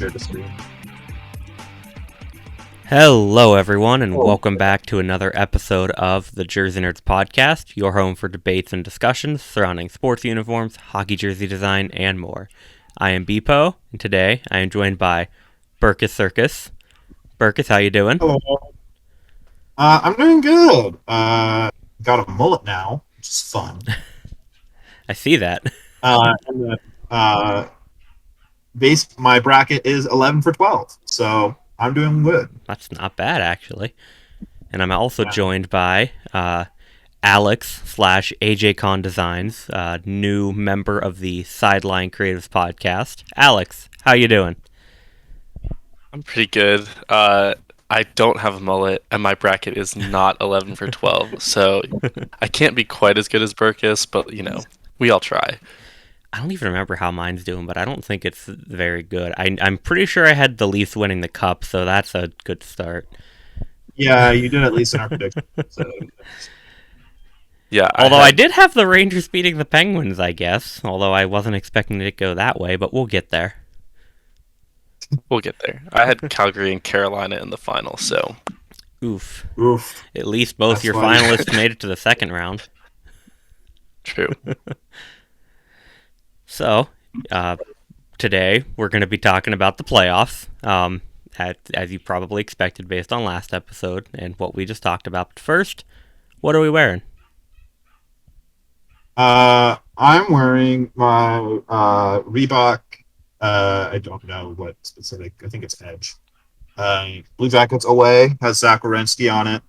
share the screen. Hello, everyone, and welcome back to another episode of the Jersey Nerds Podcast, your home for debates and discussions surrounding sports uniforms, hockey jersey design, and more. I am Bpoe, and today I am joined by Burkus Circus. Burkus, how you doing? Hello. I'm doing good. Got a mullet now, which is fun. I see that. My bracket is 11 for 12, so I'm doing good. That's not bad, actually. And I'm also joined by Alex / AJCONDesigns, new member of the Sideline Creatives podcast. Alex, how you doing? I'm pretty good. I don't have a mullet, and my bracket is not 11 for 12, so I can't be quite as good as Burkus, but, we all try. I don't even remember how mine's doing, but I don't think it's very good. I'm pretty sure I had the Leafs winning the Cup, so that's a good start. Yeah, you did at least in our prediction. So. Yeah. Although I did have the Rangers beating the Penguins, I guess. Although I wasn't expecting it to go that way, but we'll get there. We'll get there. I had Calgary and Carolina in the final, so... Oof. Oof. At least both your finalists made it to the second round. True. So, today we're going to be talking about the playoffs, as you probably expected based on last episode and what we just talked about. But first, what are we wearing? I'm wearing my Reebok. I don't know what specific. I think it's Edge. Blue Jackets away has Zach Werenski on it.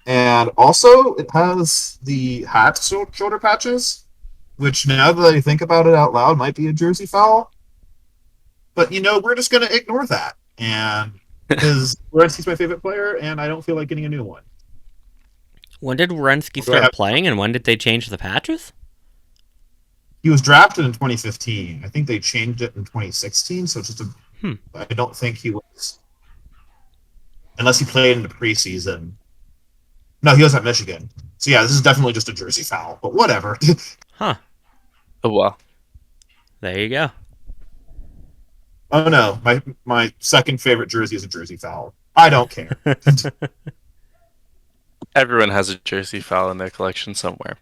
And also it has the hat shoulder patches, which now that I think about it out loud might be a jersey foul. But we're just gonna ignore that, and because Werenski's my favorite player, and I don't feel like getting a new one. When did Werenski start playing, and when did they change the patches? He was drafted in 2015. I think they changed it in 2016, so it's just I don't think he was... Unless he played in the preseason. No, he was at Michigan. So yeah, this is definitely just a jersey foul, but whatever. Huh. Oh, well. There you go. Oh no, my second favorite jersey is a jersey foul. I don't care. Everyone has a jersey foul in their collection somewhere.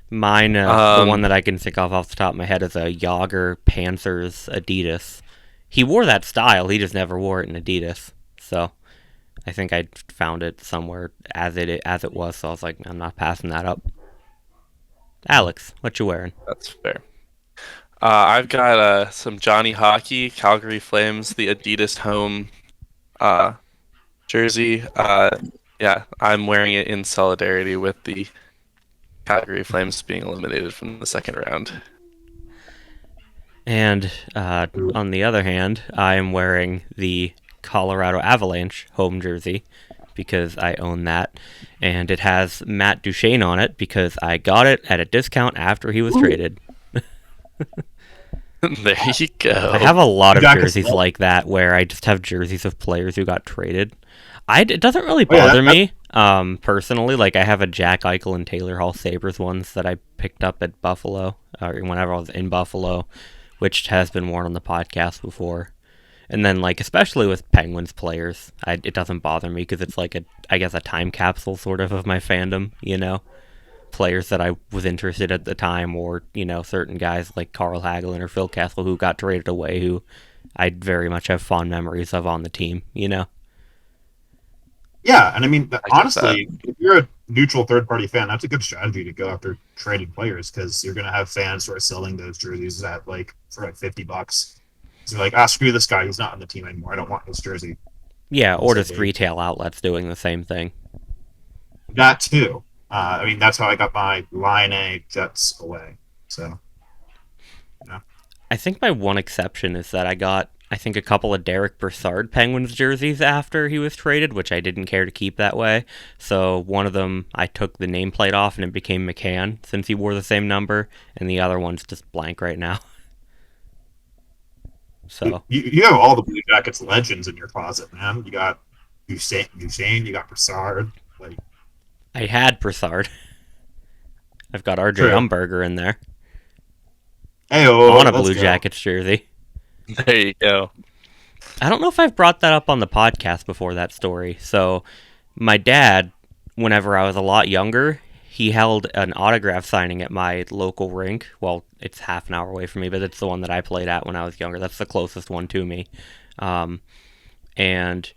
Mine, the one that I can think of off the top of my head is a Yager Panthers Adidas. He wore that style, he just never wore it in Adidas. So, I think I found it somewhere as it was, so I was like, I'm not passing that up. Alex, what you wearing? That's fair. I've got some Johnny Hockey, Calgary Flames, the Adidas home jersey. Yeah, I'm wearing it in solidarity with the Calgary Flames being eliminated from the second round. And on the other hand, I am wearing the Colorado Avalanche home jersey because I own that. And it has Matt Duchene on it because I got it at a discount after he was traded. There you go. I have a lot of jerseys like that where I just have jerseys of players who got traded. It doesn't really bother me, personally. Like, I have a Jack Eichel and Taylor Hall Sabres ones that I picked up at Buffalo, or whenever I was in Buffalo, which has been worn on the podcast before. And then, like, especially with Penguins players, it doesn't bother me because it's like a time capsule sort of my fandom, Players that I was interested at the time, or, certain guys like Carl Hagelin or Phil Kessel who got traded away, who I very much have fond memories of on the team, Yeah, and I mean, honestly, if you're a neutral third-party fan, that's a good strategy to go after trading players, because you're going to have fans who are selling those jerseys for $50. So you're like, screw this guy, he's not on the team anymore, I don't want his jersey. Yeah, or just retail outlets doing the same thing. That too. I mean, that's how I got my Line A Jets away. So, I think my one exception is that I got, a couple of Derek Brassard Penguins jerseys after he was traded, which I didn't care to keep that way. So one of them, I took the nameplate off and it became McCann since he wore the same number, and the other one's just blank right now. So you have all the Blue Jackets legends in your closet, man. You got Duchene, you got Brassard. I had Brassard. I've got RJ Umberger in there. Hey-o, on a Blue Jackets jersey. There you go. I don't know if I've brought that up on the podcast before, that story. So, my dad, whenever I was a lot younger, he held an autograph signing at my local rink. Well, it's half an hour away from me, but it's the one that I played at when I was younger. That's the closest one to me. Um, and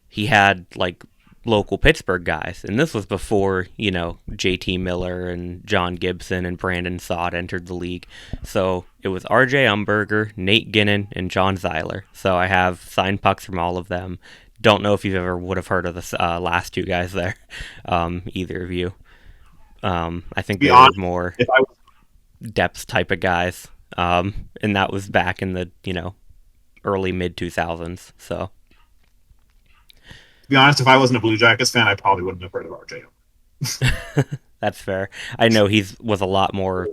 he had like local Pittsburgh guys, and this was before JT Miller and John Gibson and Brandon Sod entered the league. So it was R.J. Umberger, Nate Ginnon, and John Zeiler. So I have signed pucks from all of them. Don't know if you ever would have heard of the last two guys there, either of you. I think they were more depth type of guys, and that was back in the early mid 2000s. So. To be honest, if I wasn't a Blue Jackets fan, I probably wouldn't have heard of RJ. That's fair. I know he was a lot more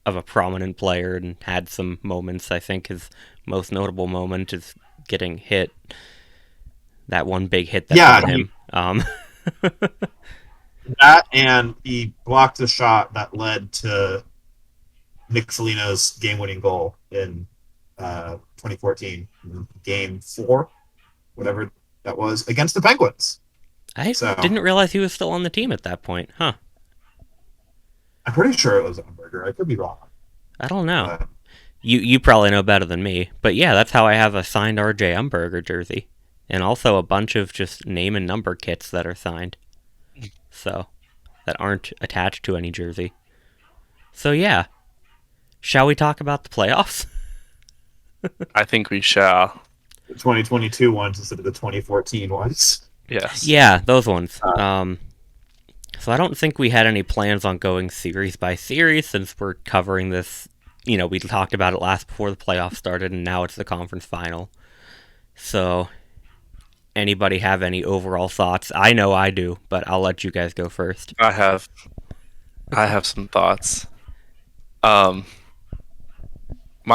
of a prominent player and had some moments. I think his most notable moment is getting hit. That one big hit that won him. That, and he blocked a shot that led to Nick Foligno's game-winning goal in 2014, Game 4, whatever that was, against the Penguins. I didn't realize he was still on the team at that point, huh? I'm pretty sure it was Umberger. I could be wrong. I don't know. You probably know better than me, but yeah, that's how I have a signed RJ Umberger jersey, and also a bunch of just name and number kits that are signed, so that aren't attached to any jersey. So yeah, shall we talk about the playoffs? I think we shall. The 2022 ones instead of the 2014 ones. Yes. Yeah, those ones. So I don't think we had any plans on going series by series since we're covering this. We talked about it last before the playoffs started, and now it's the conference final. So, anybody have any overall thoughts? I know I do, but I'll let you guys go first. I have some thoughts. My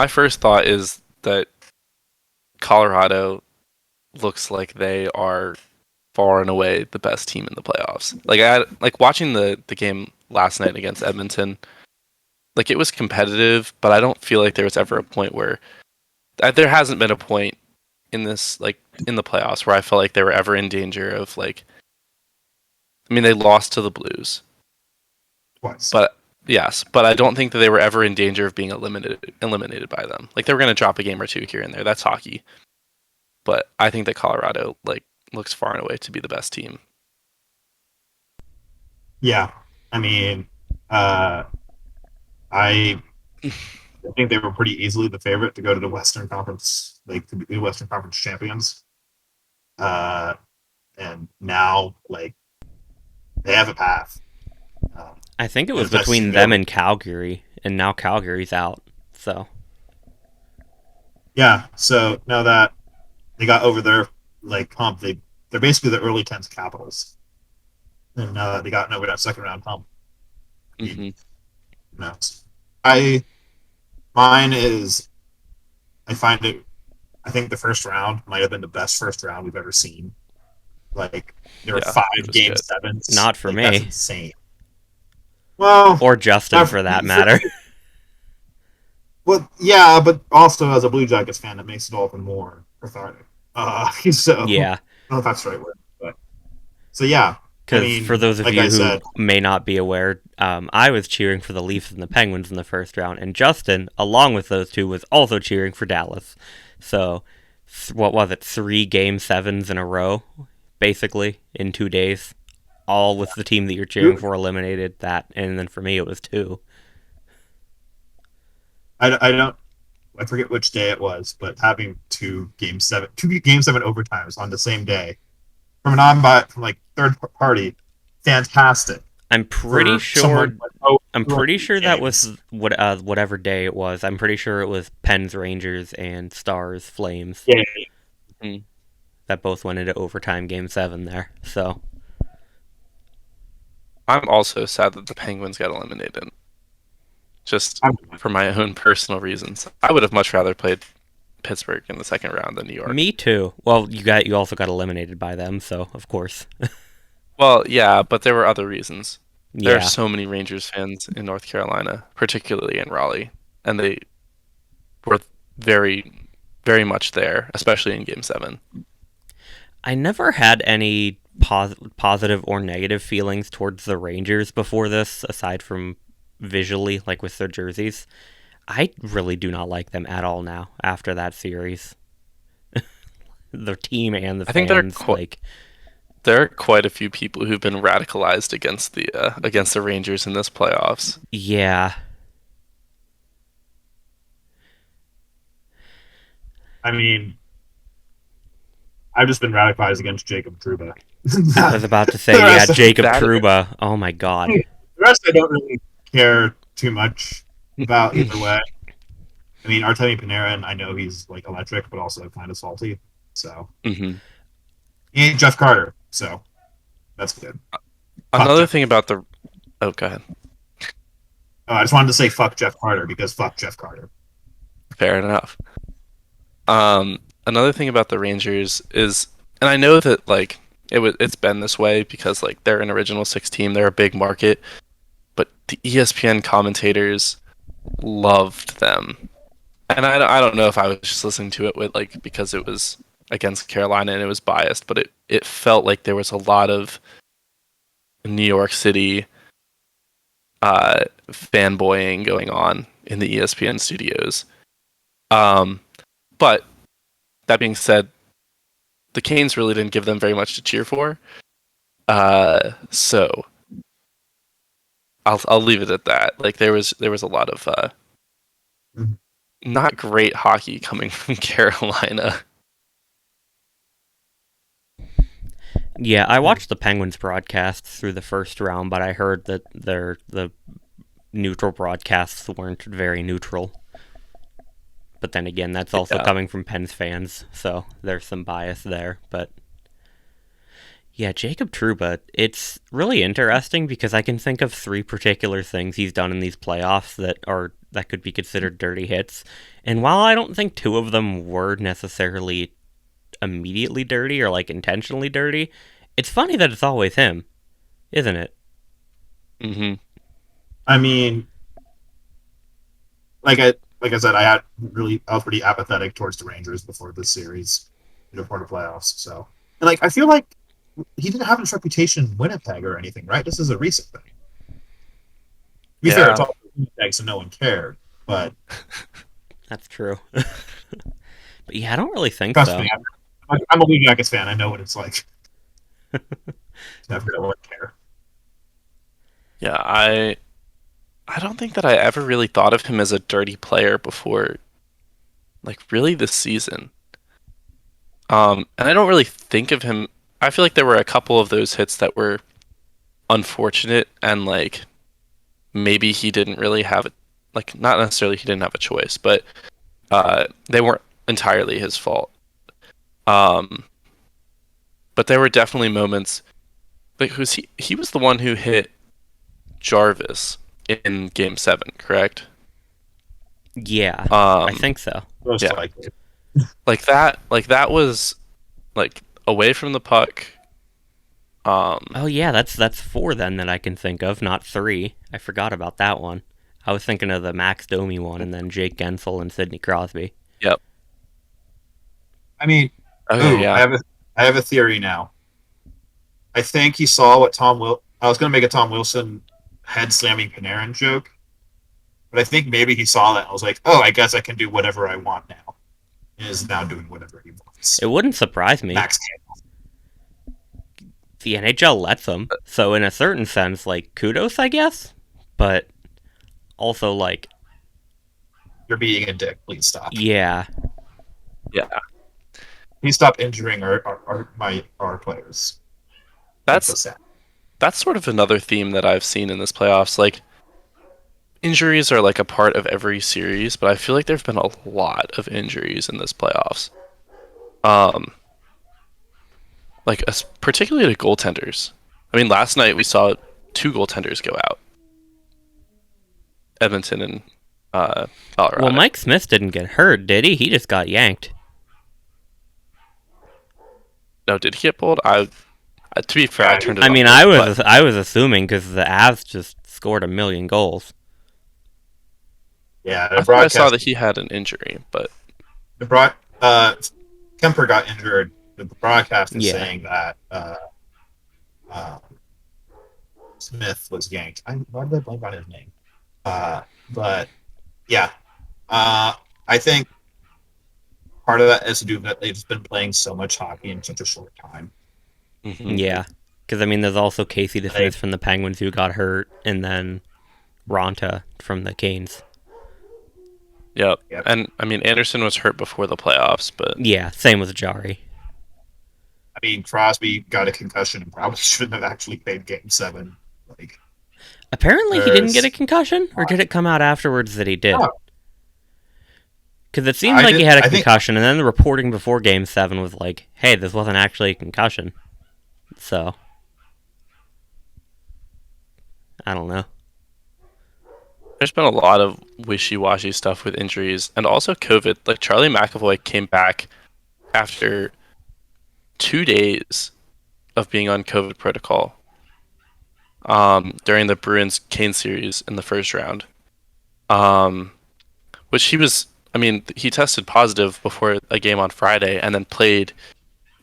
first thought is that Colorado looks like they are far and away the best team in the playoffs. Like watching the game last night against Edmonton. Like, it was competitive, but I don't feel like there was ever a point where there hasn't been a point in this, like, in the playoffs where I felt like they were ever in danger of, like, I mean, they lost to the Blues twice, but yes, but I don't think that they were ever in danger of being eliminated by them. Like, they were going to drop a game or two here and there. That's hockey. But I think that Colorado, like, looks far and away to be the best team. Yeah, I mean, I think they were pretty easily the favorite to go to the Western Conference, like to be the Western Conference champions. And now, like, they have a path. I think it was between them and Calgary, and now Calgary's out. So. Yeah. So now that they got over their hump, they're basically the early 10s Capitals, and now that they got over that second round hump. Mm-hmm. No. I find it. I think the first round might have been the best first round we've ever seen. Like, there were 5 game 7s. Not for me. That's insane. Well, or Justin for that matter. Well, yeah, but also as a Blue Jackets fan, that makes it all even more cathartic. So yeah, I don't know if that's the right word, but so yeah. Because for those of you who may not be aware, I was cheering for the Leafs and the Penguins in the first round, and Justin, along with those two, was also cheering for Dallas. So, what was it, 3 game 7s in a row, basically, in 2 days? All with the team that you're cheering for eliminated that, and then for me it was 2. I forget which day it was, but having 2 game 7 overtimes on the same day from third party, fantastic. I'm pretty sure that was whatever day it was. I'm pretty sure it was Pens Rangers and Stars Flames. Yeah. Mm-hmm. That both went into overtime game 7 there. So I'm also sad that the Penguins got eliminated. Just for my own personal reasons. I would have much rather played Pittsburgh in the second round than New York. Me too. Well, you also got eliminated by them, so of course. Well, yeah, but there were other reasons. There are so many Rangers fans in North Carolina, particularly in Raleigh, and they were very very much there, especially in Game 7. I never had any positive or negative feelings towards the Rangers before this, aside from visually, like with their jerseys. I really do not like them at all now after that series. The team and the fans, there are quite a few people who've been radicalized against the Rangers in this playoffs. Yeah. I mean, I've just been radicalized against Jacob Trouba. I was about to say, yeah, Jacob Trouba. Oh my god. The rest I don't really care too much about either way. I mean, Artemi Panarin, I know he's like electric, but also kind of salty. So he ain't Jeff Carter, so that's good. Another thing about the go ahead. I just wanted to say fuck Jeff Carter because fuck Jeff Carter. Fair enough. Another thing about the Rangers is, and I know that like it's been this way because like they're an original 6 team, they're a big market, but the ESPN commentators loved them. And I don't know if I was just listening to it with like because it was against Carolina and it was biased, but it felt like there was a lot of New York City fanboying going on in the ESPN studios. But that being said, the Canes really didn't give them very much to cheer for. So I'll leave it at that. Like there was a lot of not great hockey coming from Carolina. Yeah, I watched the Penguins broadcast through the first round, but I heard that the neutral broadcasts weren't very neutral. But then again, that's also coming from Pens fans, so there's some bias there. But yeah, Jacob Trouba, it's really interesting because I can think of 3 particular things he's done in these playoffs that could be considered dirty hits. And while I don't think 2 of them were necessarily immediately dirty or like intentionally dirty, it's funny that it's always him, isn't it? Mm-hmm. I mean, like I said, I was pretty apathetic towards the Rangers before this series, before the playoffs. So, and like I feel like he didn't have his reputation in Winnipeg or anything, right? This is a recent thing. To be fair, it's all Winnipeg, so no one cared. But that's true. But yeah, I don't really think trust so. Me, I'm a Blue Jackets fan. I know what it's like. Never really care. Yeah, I don't think that I ever really thought of him as a dirty player before, like really this season. And I don't really think of him. I feel like there were a couple of those hits that were unfortunate and like maybe he didn't really have it. Like not necessarily he didn't have a choice, but they weren't entirely his fault. But there were definitely moments. Like he was the one who hit Jarvis in Game 7, correct? Yeah, I think so. Yeah. Like that was like away from the puck. Oh yeah, that's 4 then that I can think of, not 3. I forgot about that one. I was thinking of the Max Domi one, and then Jake Gensel and Sidney Crosby. Yep. I mean, yeah. I have a theory now. I think he saw what I was going to make a Tom Wilson head slamming Panarin joke, but I think maybe he saw that and was like, "Oh, I guess I can do whatever I want now." And is now doing whatever he wants. It wouldn't surprise me. Max the NHL lets him, so in a certain sense, like kudos, I guess. But also, like, you're being a dick. Please stop. Yeah. Please stop injuring our players. That's sort of another theme that I've seen in this playoffs. Like, injuries are like a part of every series, but I feel like there've been a lot of injuries in this playoffs. Like particularly to goaltenders. I mean, last night we saw 2 goaltenders go out. Edmonton and Colorado. Well, Mike Smith didn't get hurt, did he? He just got yanked. No, did he get pulled? To be fair, I turned it. I mean, I was assuming because the Avs just scored 1 million goals. Yeah, I saw that he had an injury, but Kemper got injured. The broadcast is Yeah. saying that Smith was yanked. Why did I blank on his name? But yeah, I think part of that has to do with that they've just been playing so much hockey in such a short time. Yeah, because I mean, there's also Casey DeSmith from the Penguins who got hurt, and then Ronta from the Canes. Yep. And I mean, Anderson was hurt before the playoffs, but yeah, same with Jari. I mean, Crosby got a concussion and probably shouldn't have actually played Game 7. Like, apparently, he didn't get a concussion, or did it come out afterwards that he did? Because it seemed like he had a concussion, and then the reporting before Game 7 was like, "Hey, this wasn't actually a concussion." So, I don't know. There's been a lot of wishy-washy stuff with injuries, and also COVID. Like, Charlie McAvoy came back after 2 days of being on COVID protocol during the Bruins-Kane series in the first round. Which he tested positive before a game on Friday and then played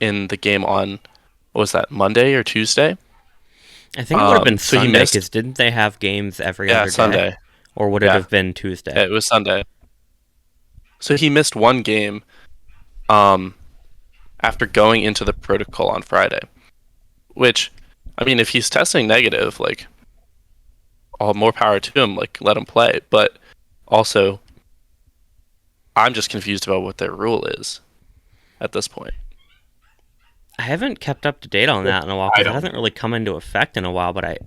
in the game on, what was that, Monday or Tuesday? I think it would have been Sunday, because didn't they have games every other day? Sunday. Or would it have been Tuesday? Yeah, it was Sunday. So he missed one game after going into the protocol on Friday. Which, I mean, if he's testing negative, like, all more power to him, like, let him play. But also, I'm just confused about what their rule is at this point. I haven't kept up to date on that in a while, because it hasn't really come into effect in a while, but I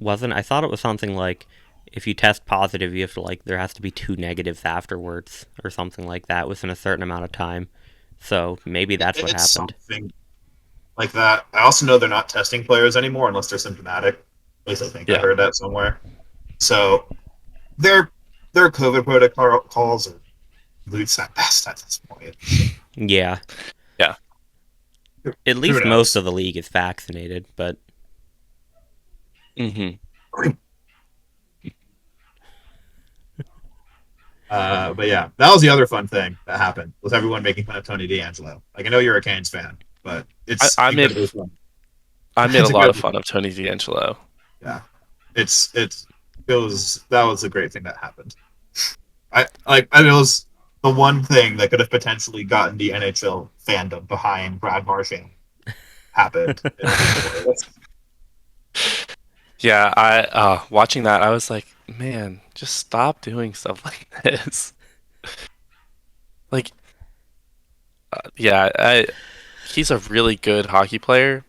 thought it was something like, if you test positive, you have to, like, there has to be 2 negatives afterwards, or something like that, within a certain amount of time. So maybe that's what happened. Something like that. I also know they're not testing players anymore unless they're symptomatic. At least I think I heard that somewhere. So their COVID protocols are loose at best at this point. Yeah. Yeah. At least most of the league is vaccinated, but... But yeah, that was the other fun thing that happened, was everyone making fun of Tony DeAngelo. Like, I know you're a Canes fan, but it's I made a lot of fun of Tony DeAngelo. Yeah, that was a great thing that happened. It was the one thing that could have potentially gotten the NHL fandom behind Brad Marchand happened. Yeah, I watching that, I was like, man, just stop doing stuff like this. Like, he's a really good hockey player,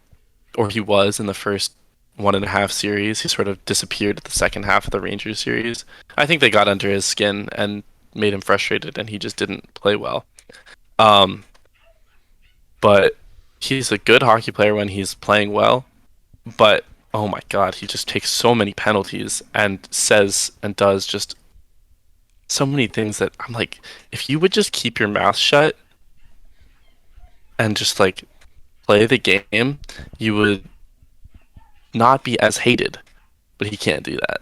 or he was in the first 1.5 series. He sort of disappeared at the second half of the Rangers series. I think they got under his skin and made him frustrated, and he just didn't play well. But he's a good hockey player when he's playing well, but oh my god, he just takes so many penalties and says and does just so many things that I'm like, if you would just keep your mouth shut and just, like, play the game, you would not be as hated. But he can't do that.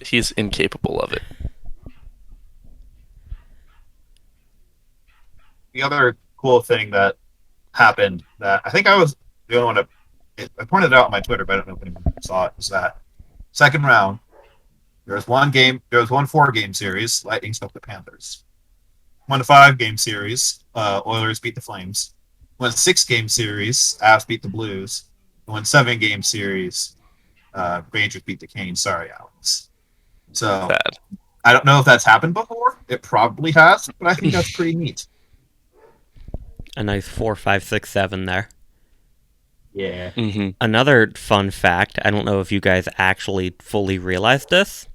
He's incapable of it. The other cool thing that happened, that I think I was the only one I pointed it out on my Twitter, but I don't know if anyone saw it, is that second round, there was one 4-game series, Lightning swept the Panthers. 1 5-game series, Oilers beat the Flames. 1 6-game series, Avs beat the Blues. 1 7-game series, Rangers beat the Canes. Sorry, Alex. So Bad. I don't know if that's happened before. It probably has, but I think that's pretty neat. A nice 4, 5, 6, 7 there. Yeah. Mm-hmm. Another fun fact, I don't know if you guys actually fully realized this.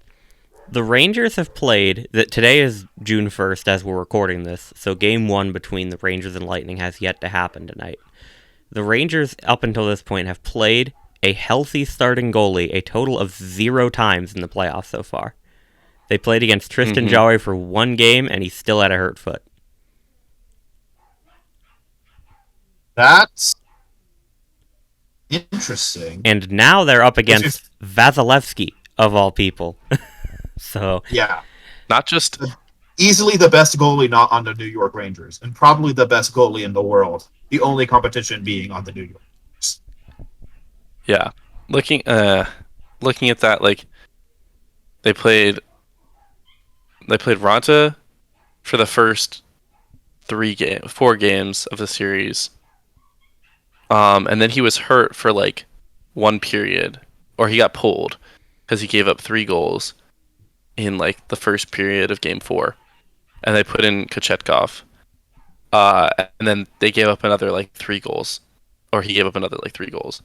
The Rangers have played, today is June 1st as we're recording this, so Game 1 between the Rangers and Lightning has yet to happen tonight. The Rangers, up until this point, have played a healthy starting goalie a total of 0 times in the playoffs so far. They played against Tristan Jarry for 1 game, and he still had a hurt foot. That's interesting. And now they're up against Vasilevsky, of all people. So yeah, not just easily the best goalie not on the New York Rangers, and probably the best goalie in the world. The only competition being on the New York Rangers. Yeah, looking at that, like they played Ranta for the first 4 games of the series, and then he was hurt for like 1 period, or he got pulled because he gave up 3 goals in like the first period of game 4, and they put in Kochetkov, and then they gave up another like 3 goals, or he gave up another like 3 goals,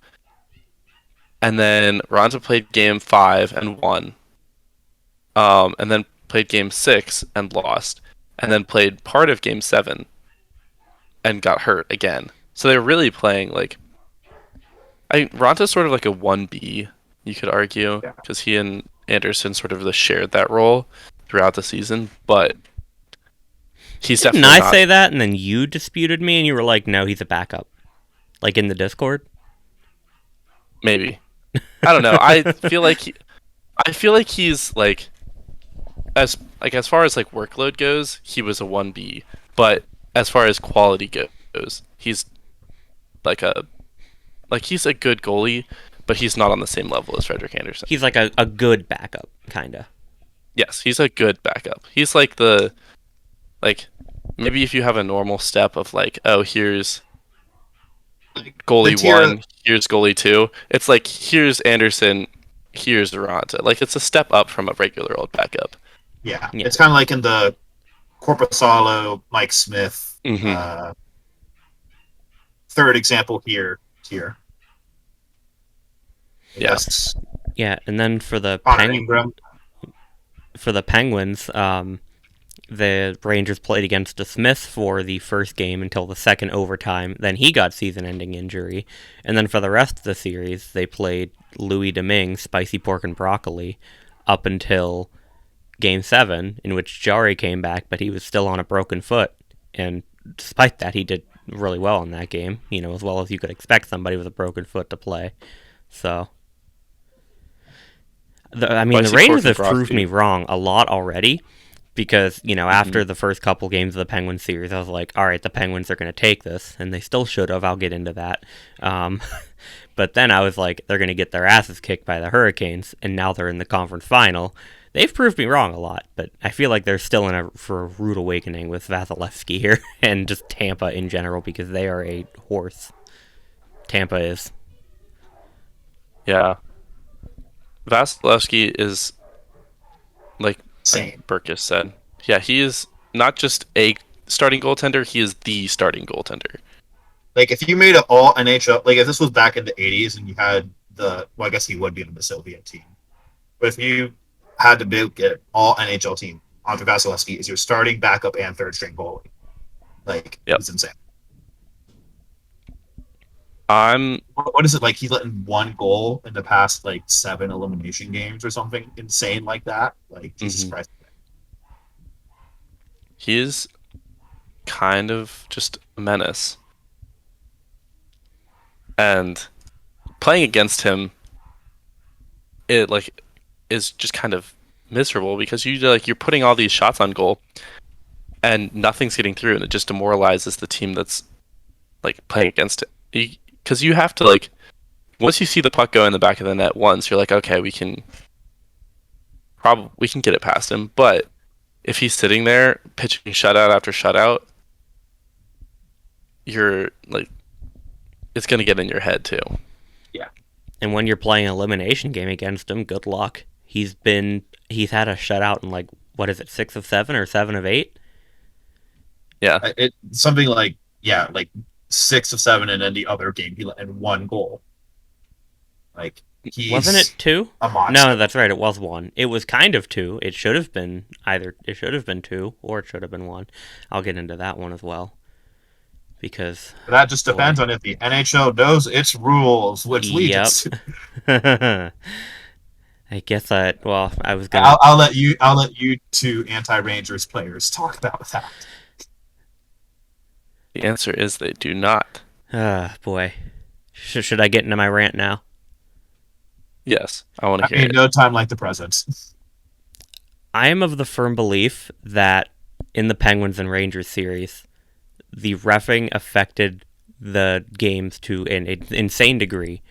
and then Ranta played game 5 and won, and then played game 6 and lost, and then played part of game 7 and got hurt again. So they were really playing like, Ronta's sort of like a 1B, you could argue, because he and Anderson sort of shared that role throughout the season, but he's definitely not. Didn't I say that, and then you disputed me, and you were like, no, he's a backup? Like in the Discord? Maybe. I don't know. I feel like he's like, as far as like workload goes, he was a 1B, but as far as quality goes, he's he's a good goalie, but he's not on the same level as Frederik Andersen. He's like a good backup, kinda. Yes, he's a good backup. He's like maybe if you have a normal step of like, oh, here's goalie 1, here's goalie 2. It's like, here's Anderson, here's Ranta. Like, it's a step up from a regular old backup. Yeah. It's kind of like in the Korpisalo, Mike Smith, third example here. Yes. Yeah, and then for the Penguins, the Rangers played against DeSmith for the first game until the second overtime. Then he got season-ending injury. And then for the rest of the series, they played Louis Domingue, Spicy Pork and Broccoli, up until Game 7, in which Jari came back, but he was still on a broken foot. And despite that, he did really well in that game, as well as you could expect somebody with a broken foot to play. So, the Rangers have proved me wrong a lot already, because, after the first couple games of the Penguins series, I was like, all right, the Penguins are going to take this, and they still should have. I'll get into that. But then I was like, they're going to get their asses kicked by the Hurricanes, and now they're in the conference final. They've proved me wrong a lot, but I feel like they're still for a rude awakening with Vasilevsky here, and just Tampa in general, because they are a horse. Tampa is. Yeah. Vasilevsky is, like same. Burkus said. Yeah, he is not just a starting goaltender, he is the starting goaltender. Like, if you made an all NHL, like if this was back in the 80s and you had I guess he would be on the Soviet team. But if you had to get all NHL team, Andre Vasilevsky is your starting, backup, and third string goalie. Like, it's insane. What is it like? He's letting 1 goal in the past 7 elimination games or something insane like that. Like, Jesus Christ. He is kind of just a menace, and playing against him, it is just kind of miserable, because you're putting all these shots on goal, and nothing's getting through, and it just demoralizes the team that's playing against it. Because you have to once you see the puck go in the back of the net once, you're like, okay, we can get it past him. But if he's sitting there pitching shutout after shutout, you're it's gonna get in your head too. Yeah. And when you're playing an elimination game against him, good luck. He's had a shutout in 6 of 7 or 7 of 8? Yeah. It's something 6 of 7, and then the other game he let in 1 goal. Wasn't it 2? A monster. No, that's right. It was 1. It was kind of 2. It should have been 2, or it should have been 1. I'll get into that one as well, because that just depends on if the NHL knows its rules, which leads to. I guess I was gonna. I'll let you 2 anti-Rangers players talk about that. The answer is they do not. Boy. Should I get into my rant now? Yes, I want to hear it. No time like the present. I am of the firm belief that in the Penguins and Rangers series, the reffing affected the games to an insane degree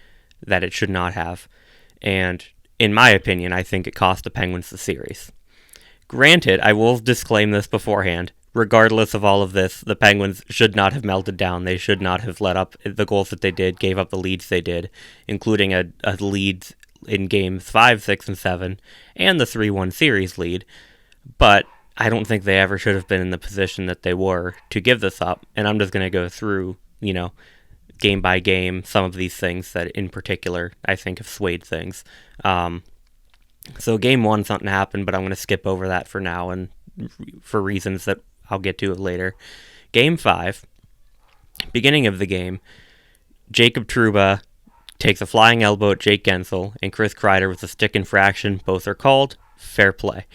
that it should not have. And in my opinion, I think it cost the Penguins the series. Granted, I will disclaim this beforehand. Regardless of all of this, the Penguins should not have melted down. They should not have let up the goals that they did, gave up the leads they did, including a lead in games 5, 6, and 7, and the 3-1 series lead. But I don't think they ever should have been in the position that they were to give this up. And I'm just going to go through, game by game, some of these things that in particular I think have swayed things. So game 1, something happened, but I'm going to skip over that for now and for reasons that I'll get to it later. Game 5, beginning of the game, Jacob Trouba takes a flying elbow at Jake Gensel, and Chris Kreider with a stick infraction. Both are called. Fair play.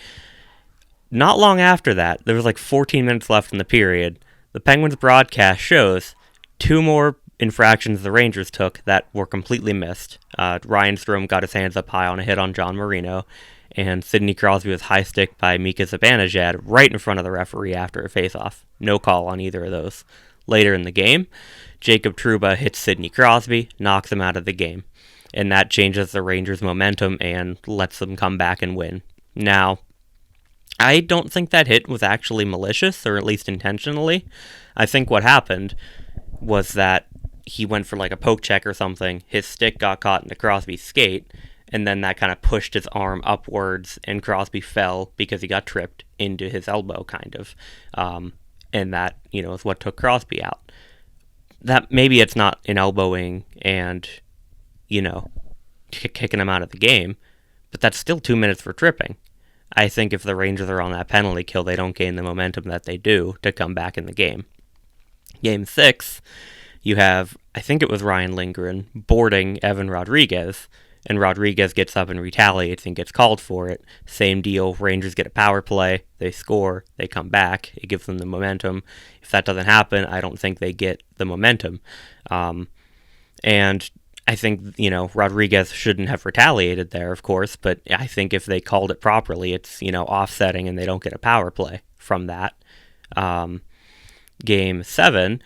Not long after that, there was like 14 minutes left in the period, the Penguins broadcast shows 2 more infractions the Rangers took that were completely missed. Ryan Strome got his hands up high on a hit on John Marino, and Sidney Crosby was high stick by Mika Zibanejad right in front of the referee after a faceoff. No call on either of those. Later in the game, Jacob Trouba hits Sidney Crosby, knocks him out of the game, and that changes the Rangers' momentum and lets them come back and win. Now, I don't think that hit was actually malicious, or at least intentionally. I think what happened was that he went for like a poke check or something, his stick got caught into Crosby's skate, and then that kind of pushed his arm upwards, and Crosby fell because he got tripped into his elbow, kind of. And that, is what took Crosby out. That maybe it's not an elbowing and, kicking him out of the game, but that's still 2 minutes for tripping. I think if the Rangers are on that penalty kill, they don't gain the momentum that they do to come back in the game. Game 6, you have, I think it was Ryan Lindgren, boarding Evan Rodriguez, and Rodriguez gets up and retaliates and gets called for it. Same deal, Rangers get a power play, they score, they come back, it gives them the momentum. If that doesn't happen, I don't think they get the momentum. And I think, Rodriguez shouldn't have retaliated there, of course, but I think if they called it properly, it's, offsetting and they don't get a power play from that. Game 7,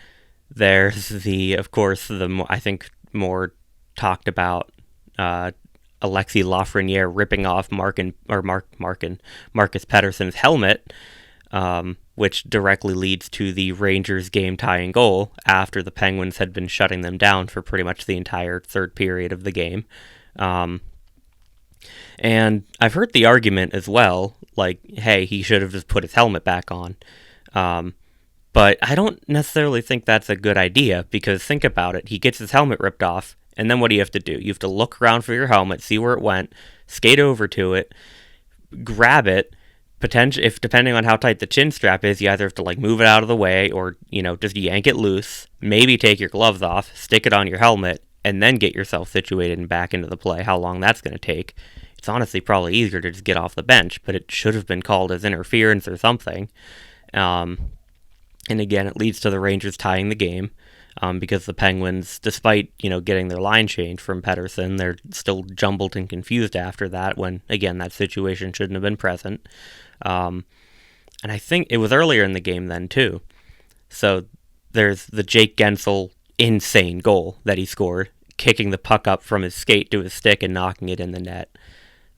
there's I think more talked about Alexis Lafreniere ripping off Marcus Pettersson's helmet, which directly leads to the Rangers game-tying goal after the Penguins had been shutting them down for pretty much the entire third period of the game. And I've heard the argument as well, like, hey, he should have just put his helmet back on. But I don't necessarily think that's a good idea, because think about it. He gets his helmet ripped off, and then what do you have to do? You have to look around for your helmet, see where it went, skate over to it, grab it. Depending on how tight the chin strap is, you either have to move it out of the way, or just yank it loose, maybe take your gloves off, stick it on your helmet, and then get yourself situated and back into the play. How long that's going to take? It's honestly probably easier to just get off the bench, but it should have been called as interference or something. And again, it leads to the Rangers tying the game, because the Penguins, despite, getting their line changed from Pettersson, they're still jumbled and confused after that, when, again, that situation shouldn't have been present. And I think it was earlier in the game then, too. So there's the Jake Gensel insane goal that he scored, kicking the puck up from his skate to his stick and knocking it in the net.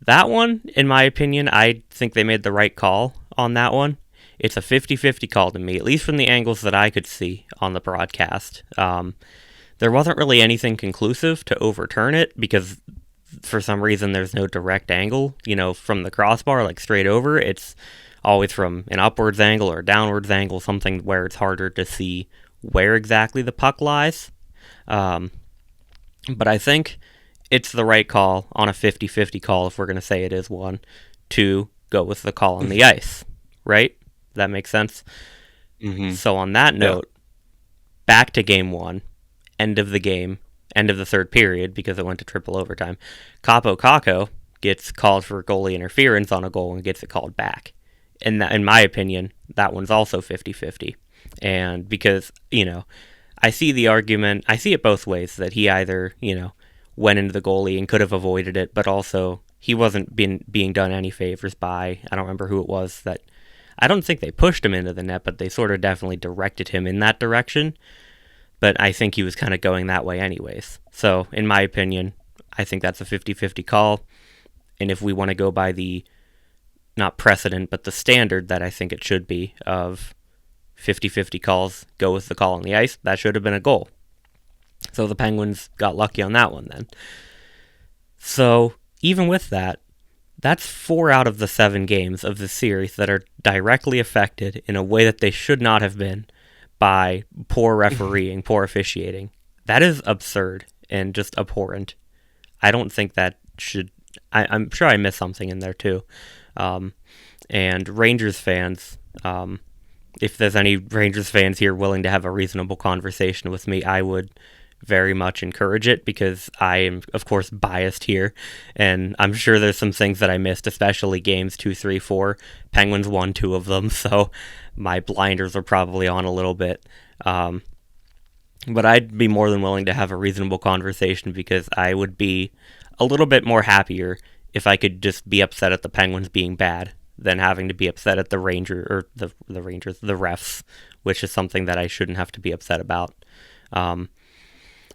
That one, in my opinion, I think they made the right call on that one. It's a 50-50 call to me, at least from the angles that I could see on the broadcast. There wasn't really anything conclusive to overturn it, because for some reason there's no direct angle, from the crossbar, straight over. It's always from an upwards angle or a downwards angle, something where it's harder to see where exactly the puck lies. But I think it's the right call on a 50-50 call, if we're going to say it is one, to go with the call on the ice, right? That makes sense? Mm-hmm. So on that note, back to game 1, end of the game, end of the third period, because it went to triple overtime. Kaapo Kakko gets called for goalie interference on a goal and gets it called back. And that, in my opinion, that one's also 50-50. And because, I see the argument, I see it both ways, that he either, went into the goalie and could have avoided it, but also he wasn't being done any favors by, I don't remember who it was that, I don't think they pushed him into the net, but they sort of definitely directed him in that direction. But I think he was kind of going that way anyways. So, in my opinion, I think that's a 50-50 call. And if we want to go by the, not precedent, but the standard that I think it should be of 50-50 calls, go with the call on the ice, that should have been a goal. So the Penguins got lucky on that one then. So, even with that, that's 4 out of the 7 games of the series that are directly affected in a way that they should not have been by poor refereeing, poor officiating. That is absurd and just abhorrent. I don't think that should... I'm sure I missed something in there too. And Rangers fans, if there's any Rangers fans here willing to have a reasonable conversation with me, I would very much encourage it, because I am, of course, biased here, and I'm sure there's some things that I missed, especially games 2, 3, 4. Penguins won 2 of them, so my blinders are probably on a little bit. But I'd be more than willing to have a reasonable conversation, because I would be a little bit more happier if I could just be upset at the Penguins being bad than having to be upset at the refs, which is something that I shouldn't have to be upset about.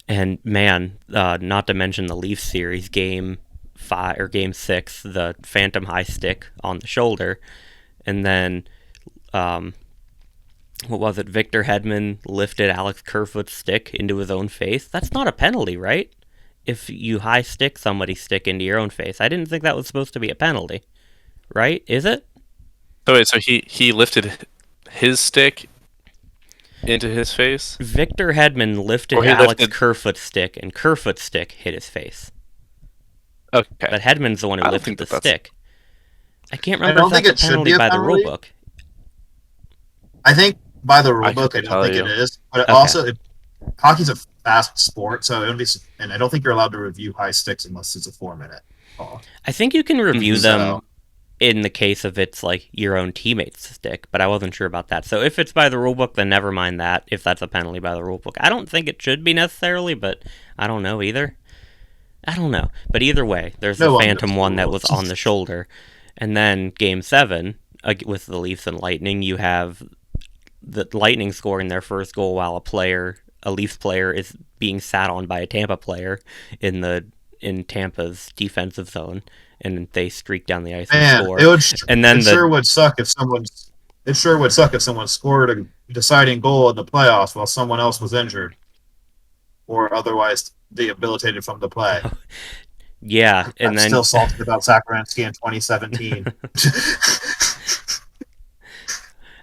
And man, not to mention the Leafs series, game 5 or game 6, the phantom high stick on the shoulder, and then what was it? Victor Hedman lifted Alex Kerfoot's stick into his own face. That's not a penalty, right? If you high stick somebody's stick into your own face, I didn't think that was supposed to be a penalty, right? Is it? So wait, so he lifted his stick into his face? Victor Hedman lifted Alex Kerfoot's stick, and Kerfoot's stick hit his face. Okay. But Hedman's the one who lifted the stick. I can't remember if that's a penalty by the rulebook. I think by the rulebook, I don't think it is. But also, hockey's a fast sport, so it would be, and I don't think you're allowed to review high sticks unless it's a 4-minute call. I think you can review them in the case of it's like your own teammate's stick, but I wasn't sure about that. So if it's by the rulebook, then never mind that, if that's a penalty by the rulebook. I don't think it should be necessarily, but I don't know either. I don't know. But either way, there's the phantom one that was on the shoulder. And then game 7, with the Leafs and Lightning, you have the Lightning scoring their first goal while a Leafs player is being sat on by a Tampa player in Tampa's defensive zone, and they streak down the ice and score. It sure would suck if someone scored a deciding goal in the playoffs while someone else was injured or otherwise debilitated from the play. Yeah, and I'm still salted about Sacramento in 2017.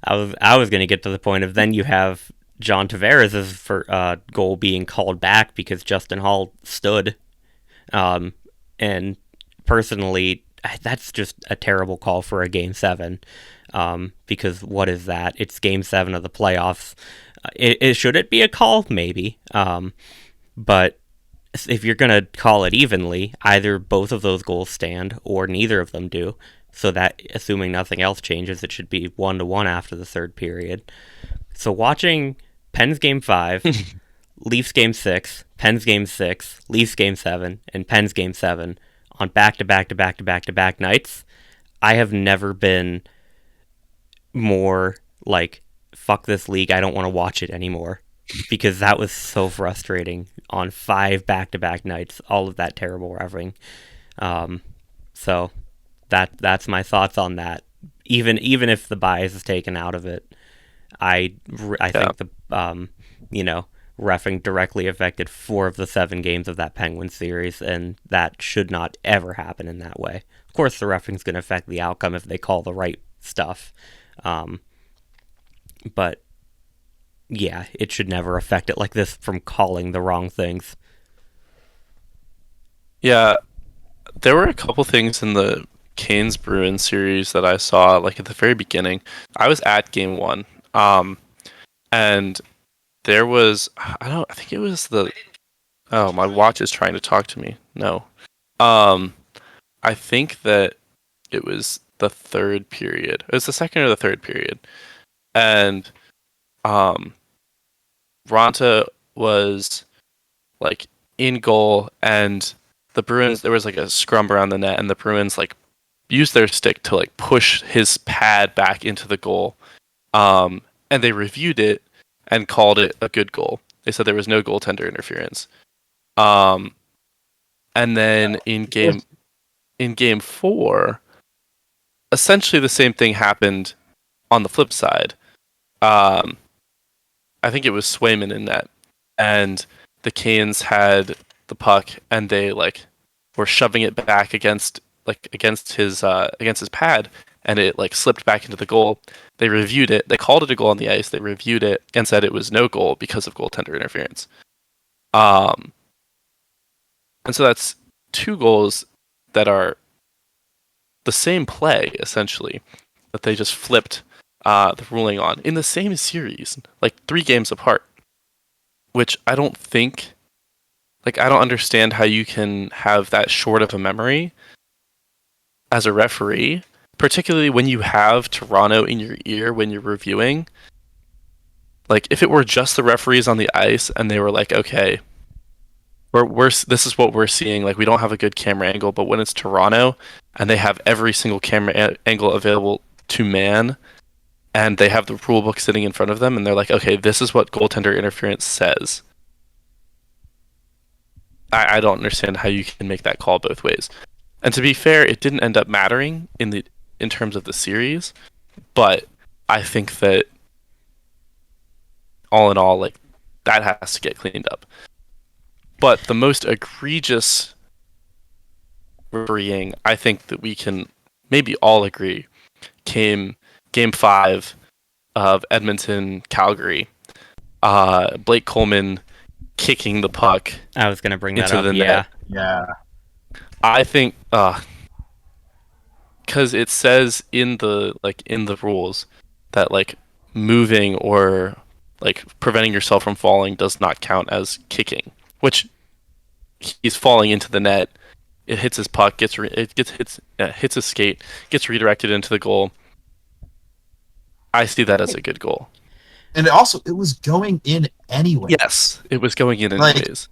I was going to get to the point of then you have John Tavares' goal being called back because Justin Hall stood. And personally, that's just a terrible call for a Game 7. Because what is that? It's Game 7 of the playoffs. Should it be a call? Maybe. But if you're going to call it evenly, either both of those goals stand or neither of them do. So that, assuming nothing else changes, it should be 1-1 after the third period. So watching Pens Game 5, Leafs Game 6, Pens Game 6, Leafs Game 7, and Pens Game 7 on back-to-back-to-back-to-back-to-back nights, I have never been more like, fuck this league, I don't want to watch it anymore. Because that was so frustrating on 5 back-to-back nights, all of that terrible refereeing. So that's my thoughts on that. Even if the bias is taken out of it, I think the reffing directly affected 4 of the 7 games of that Penguins series, and that should not ever happen in that way. Of course, the reffing's going to affect the outcome if they call the right stuff, but yeah, it should never affect it like this from calling the wrong things. Yeah, there were a couple things in the Canes Bruins series that I saw like at the very beginning. I was at game 1, and there was I think it was my watch is trying to talk to me. No, I think that it was the third period. It was the second or the third period, and Ronta was like in goal, and the Bruins, there was like a scrum around the net, and the Bruins like used their stick to like push his pad back into the goal, and they reviewed it and called it a good goal. They said there was no goaltender interference. And then in game 4, essentially the same thing happened on the flip side. I think it was Swayman in net, and the Canes had the puck, and they like were shoving it back against his pad, and it like slipped back into the goal. They reviewed it. They called it a goal on the ice. They reviewed it and said it was no goal because of goaltender interference. And so that's 2 goals that are the same play, essentially, that they just flipped the ruling on in the same series, like 3 games apart, which I don't understand how you can have that short of a memory as a referee, particularly when you have Toronto in your ear when you're reviewing. Like, if it were just the referees on the ice and they were like, okay, this is what we're seeing, like, we don't have a good camera angle, but when it's Toronto and they have every single camera angle available to man, and they have the rule book sitting in front of them, and they're like, okay, this is what goaltender interference says. I don't understand how you can make that call both ways. And to be fair, it didn't end up mattering in terms of the series, but I think that all in all, like, that has to get cleaned up. But the most egregious refereeing, I think that we can maybe all agree, came Game 5 of Edmonton-Calgary. Blake Coleman kicking the puck. I was going to bring that into up, the net. Yeah. I think, because it says in the rules that like moving or like preventing yourself from falling does not count as kicking, which he's falling into the net. It hits his puck, hits his skate, gets redirected into the goal. I see that as a good goal. And it was going in anyway. Yes, it was going in anyways.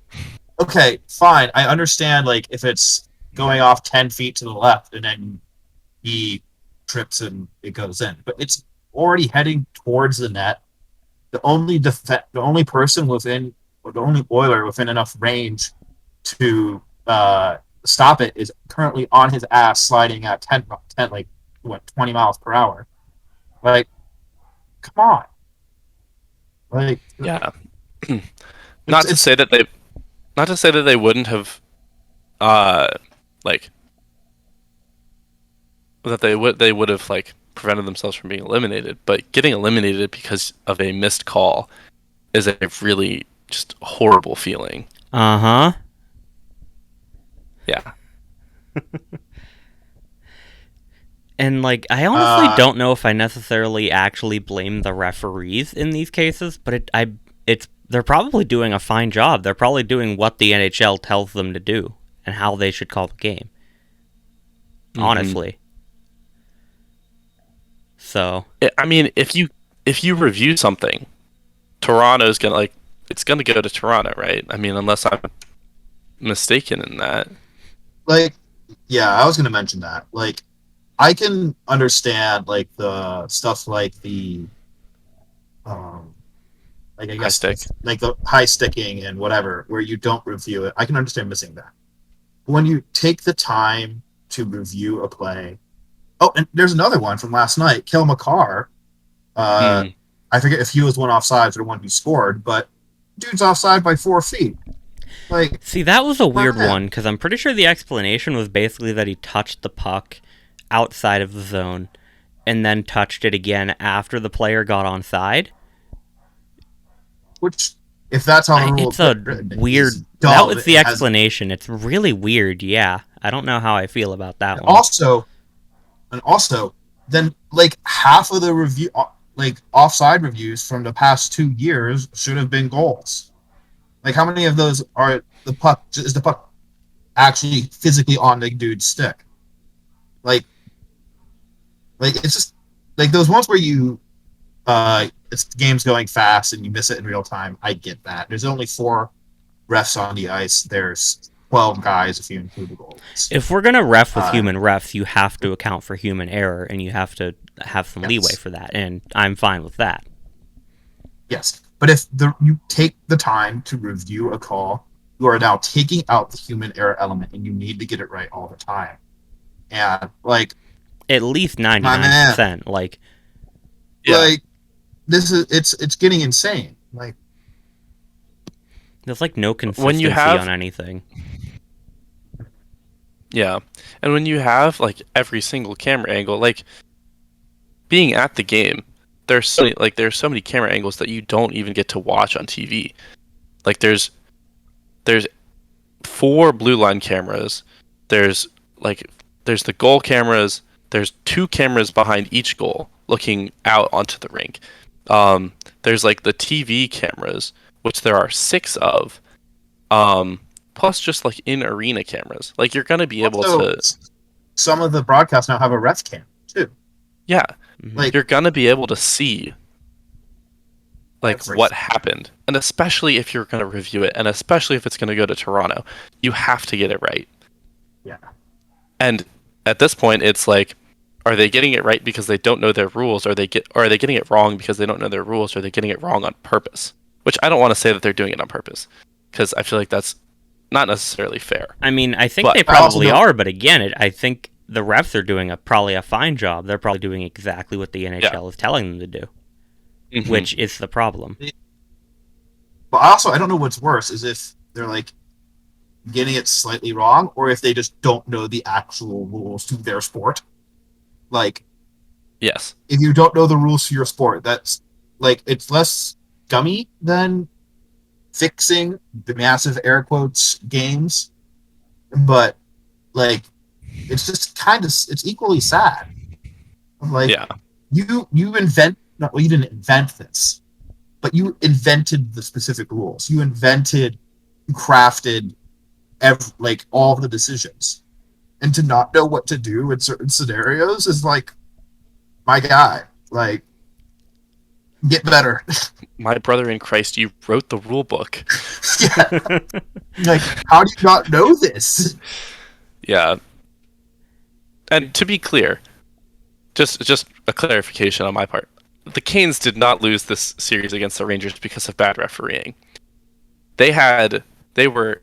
Okay, fine. I understand, like, if it's going off 10 feet to the left and then he trips and it goes in. But it's already heading towards the net. The only Oiler within enough range to stop it is currently on his ass sliding at 10 20 miles per hour. Like, come on. Like, yeah. Not to say that they wouldn't have like that they would have like prevented themselves from being eliminated, but getting eliminated because of a missed call is a really just horrible feeling. Uh-huh. Yeah. And like, I honestly don't know if I necessarily actually blame the referees in these cases, but they're probably doing a fine job. They're probably doing what the NHL tells them to do and how they should call the game. Mm-hmm. Honestly. So, I mean, if you review something, Toronto's gonna it's gonna go to Toronto, right? I mean, unless I'm mistaken in that. Like, yeah, I was gonna mention that. Like, I can understand like the stuff like the like I guess like the high sticking and whatever where you don't review it. I can understand missing that. But when you take the time to review a play. Oh, and there's another one from last night. Kel McCarr. I forget if he was one offsides or the one who scored, but dude's offside by 4 feet. Like, see, that was a weird one because I'm pretty sure the explanation was basically that he touched the puck outside of the zone and then touched it again after the player got onside. Which, if that's how the rule it's a weird. That was the explanation. It's really weird. Yeah, I don't know how I feel about that one. Also, then like half of the review, like offside reviews from the past 2 years should have been goals. Like, how many of those are the puck? Is the puck actually physically on the dude's stick? Like it's just like those ones where you, it's the game's going fast and you miss it in real time. I get that. There's only 4 refs on the ice. There's 12 guys if you include the goalies. If we're going to ref with human refs, you have to account for human error, and you have to have some leeway for that, and I'm fine with that. Yes, but if you take the time to review a call, you are now taking out the human error element, and you need to get it right all the time. And, like... At least 99%. Like, this is... It's getting insane. Like... There's, like, no consistency on anything. Yeah. And when you have, like, every single camera angle, like, being at the game, there's so many camera angles that you don't even get to watch on TV. Like, there's 4 blue line cameras. There's the goal cameras. There's 2 cameras behind each goal looking out onto the rink. There's, like, the TV cameras, which there are 6 of. Plus just like in arena cameras. Like you're gonna be able to. Some of the broadcasts now have a ref cam too. Yeah, like you're gonna be able to see like what happened, and especially if you're gonna review it, and especially if it's gonna go to Toronto, you have to get it right. Yeah. And at this point, it's like, are they getting it right because they don't know their rules? Or are they getting it wrong because they don't know their rules? Or are they getting it wrong on purpose? Which I don't want to say that they're doing it on purpose, because I feel like that's not necessarily fair. I mean, I think they probably are, but again, I think the refs are doing probably a fine job. They're probably doing exactly what the NHL is telling them to do, which is the problem. But also, I don't know what's worse, is if they're like getting it slightly wrong, or if they just don't know the actual rules to their sport. Like, yes, if you don't know the rules to your sport, that's like, it's less dummy than fixing the massive air quotes games, but like it's just kind of, it's equally sad. Like you invent, not, well, you didn't invent this, but you invented the specific rules. You crafted like all the decisions, and to not know what to do in certain scenarios is like, my guy, like, get better. My brother in Christ, you wrote the rule book. Yeah. Like, how do you not know this? Yeah. And to be clear, just a clarification on my part. The Canes did not lose this series against the Rangers because of bad refereeing. They were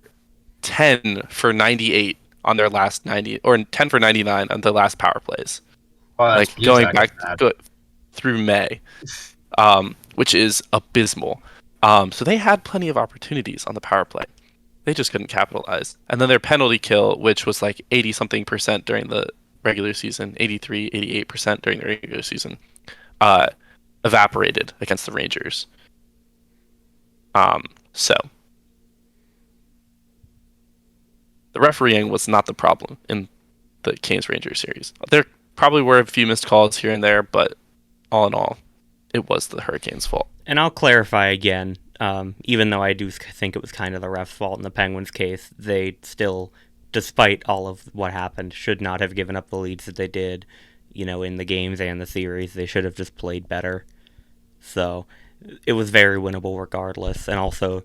10 for 98 on their last 90, or 10 for 99 on the last power plays. Well, like going back through May. Which is abysmal. So they had plenty of opportunities on the power play. They just couldn't capitalize. And then their penalty kill, which was like 80-something% during the regular season, 83, 88% during the regular season, evaporated against the Rangers. So the refereeing was not the problem in the Canes-Rangers series. There probably were a few missed calls here and there, but all in all, it was the Hurricanes' fault. And I'll clarify again, even though I do think it was kind of the ref's fault in the Penguins' case, they still, despite all of what happened, should not have given up the leads that they did, in the games and the series. They should have just played better. So it was very winnable regardless. And also,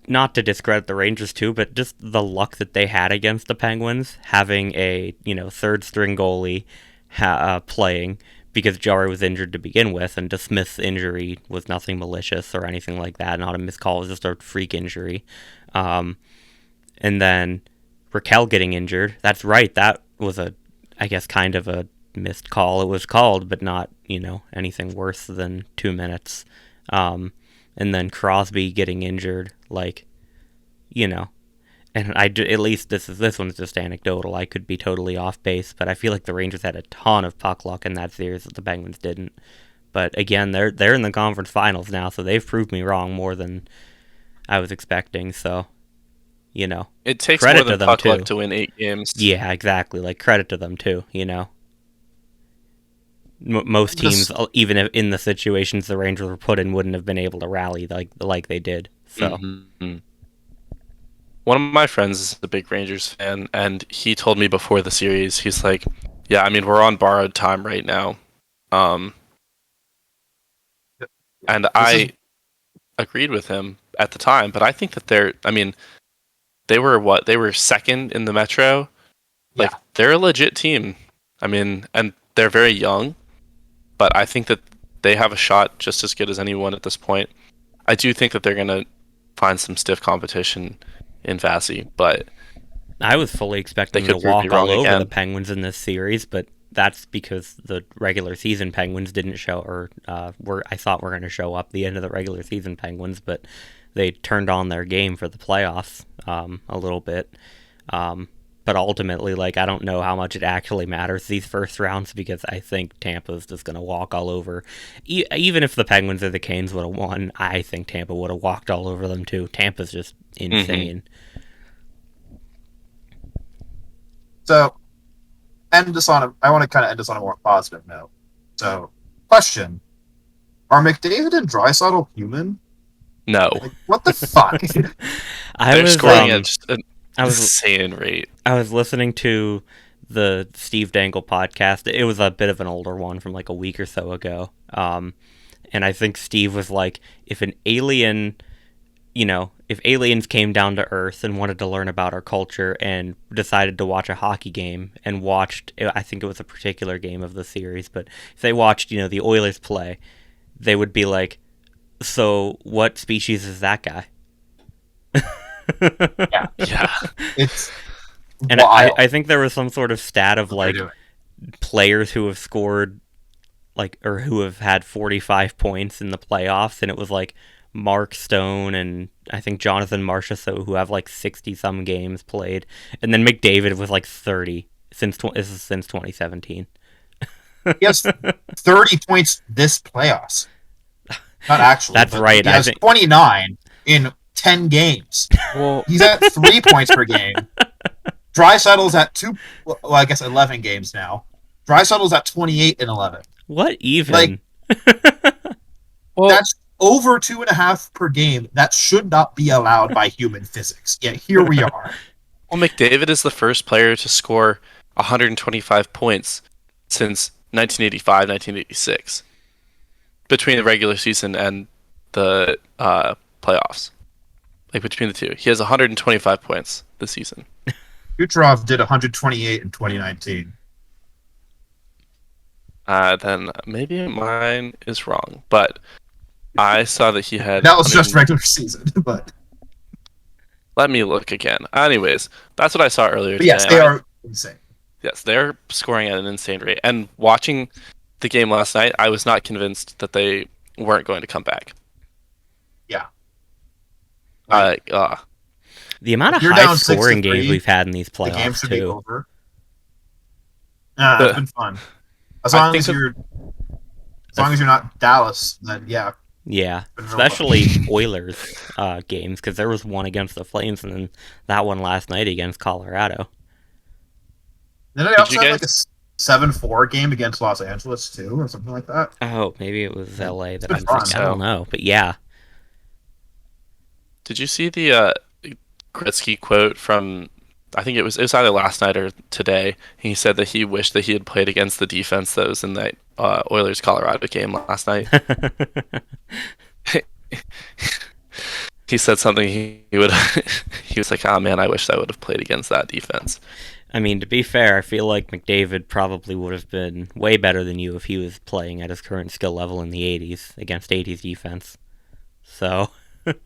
not to discredit the Rangers too, but just the luck that they had against the Penguins, having a, third-string goalie playing, because Jarry was injured to begin with, and DeSmith's injury was nothing malicious or anything like that, not a missed call, it was just a freak injury. And then Raquel getting injured, that's right, that was I guess kind of a missed call. It was called, but not, anything worse than 2 minutes. And then Crosby getting injured, and at least this one's just anecdotal. I could be totally off base, but I feel like the Rangers had a ton of puck luck in that series that the Penguins didn't. But again, they're in the conference finals now, so they've proved me wrong more than I was expecting. So, it takes credit more than to them puck too. luck to win 8 games. Yeah, exactly. Like, credit to them too. Most teams, even if in the situations the Rangers were put in, wouldn't have been able to rally like they did. So. Mm-hmm. One of my friends is a big Rangers fan, and he told me before the series, he's like, yeah, I mean, we're on borrowed time right now. And I agreed with him at the time, but I think that they're they were what? They were second in the Metro. Like, they're a legit team. I mean, and they're very young, but I think that they have a shot just as good as anyone at this point. I do think that they're going to find some stiff competition in Vassy, but I was fully expecting to walk all over the Penguins in this series, but that's because the regular season Penguins didn't show, or I thought were going to show up the end of the regular season Penguins, but they turned on their game for the playoffs a little bit. But ultimately, like, I don't know how much it actually matters these first rounds, because I think Tampa's just going to walk all over. Even if the Penguins or the Canes would have won, I think Tampa would have walked all over them too. Tampa's just insane. So, I want to kind of end this on a more positive note. So, question: are McDavid and Draisaitl human? No. Like, what the fuck? They're scoring at just an insane rate. I was listening to the Steve Dangle podcast. It was a bit of an older one from like a week or so ago. And I think Steve was like, if aliens came down to Earth and wanted to learn about our culture and decided to watch a hockey game and watched, I think it was a particular game of the series, but if they watched, the Oilers play, they would be like, so what species is that guy? Yeah. It's and I think there was some sort of stat of like players who have scored or who have had 45 points in the playoffs, and it was like Mark Stone and I think Jonathan Marchessault, who have like 60 some games played, and then McDavid with like 30 since 2017. He has 30 points this playoffs. Not actually. That's right. He has 29 in 10 games. Well, he's at 3 points per game. Draisaitl's at 11 games now. Draisaitl's at 28 in 11. What even? That's over 2.5 per game. That should not be allowed by human physics. Yet here we are. Well, McDavid is the first player to score 125 points since 1985, 1986. Between the regular season and the playoffs. Like, between the two. He has 125 points this season. Kucherov did 128 in 2019. Then maybe mine is wrong. But I saw that he had... That was just regular season, but... Let me look again. Anyways, that's what I saw earlier today. Yes, they are insane. Yes, they're scoring at an insane rate. And watching the game last night, I was not convinced that they weren't going to come back. Yeah. The amount of high-scoring games we've had in these playoffs, the game should be over. It's been fun. As long as you're not Dallas, then yeah. Yeah, especially Oilers games, because there was one against the Flames, and then that one last night against Colorado. Did they also have like a 7-4 game against Los Angeles too, or something like that? Oh, maybe it was LA that I'm thinking. I don't know, but yeah. Did you see the Gretzky quote from? I think it was either last night or today. He said that he wished that he had played against the defense that was in that Oilers Colorado game last night. He said something he would. He was like, "Oh man, I wish I would have played against that defense." I mean, to be fair, I feel like McDavid probably would have been way better than you if he was playing at his current skill level in the 80s against 80s defense. So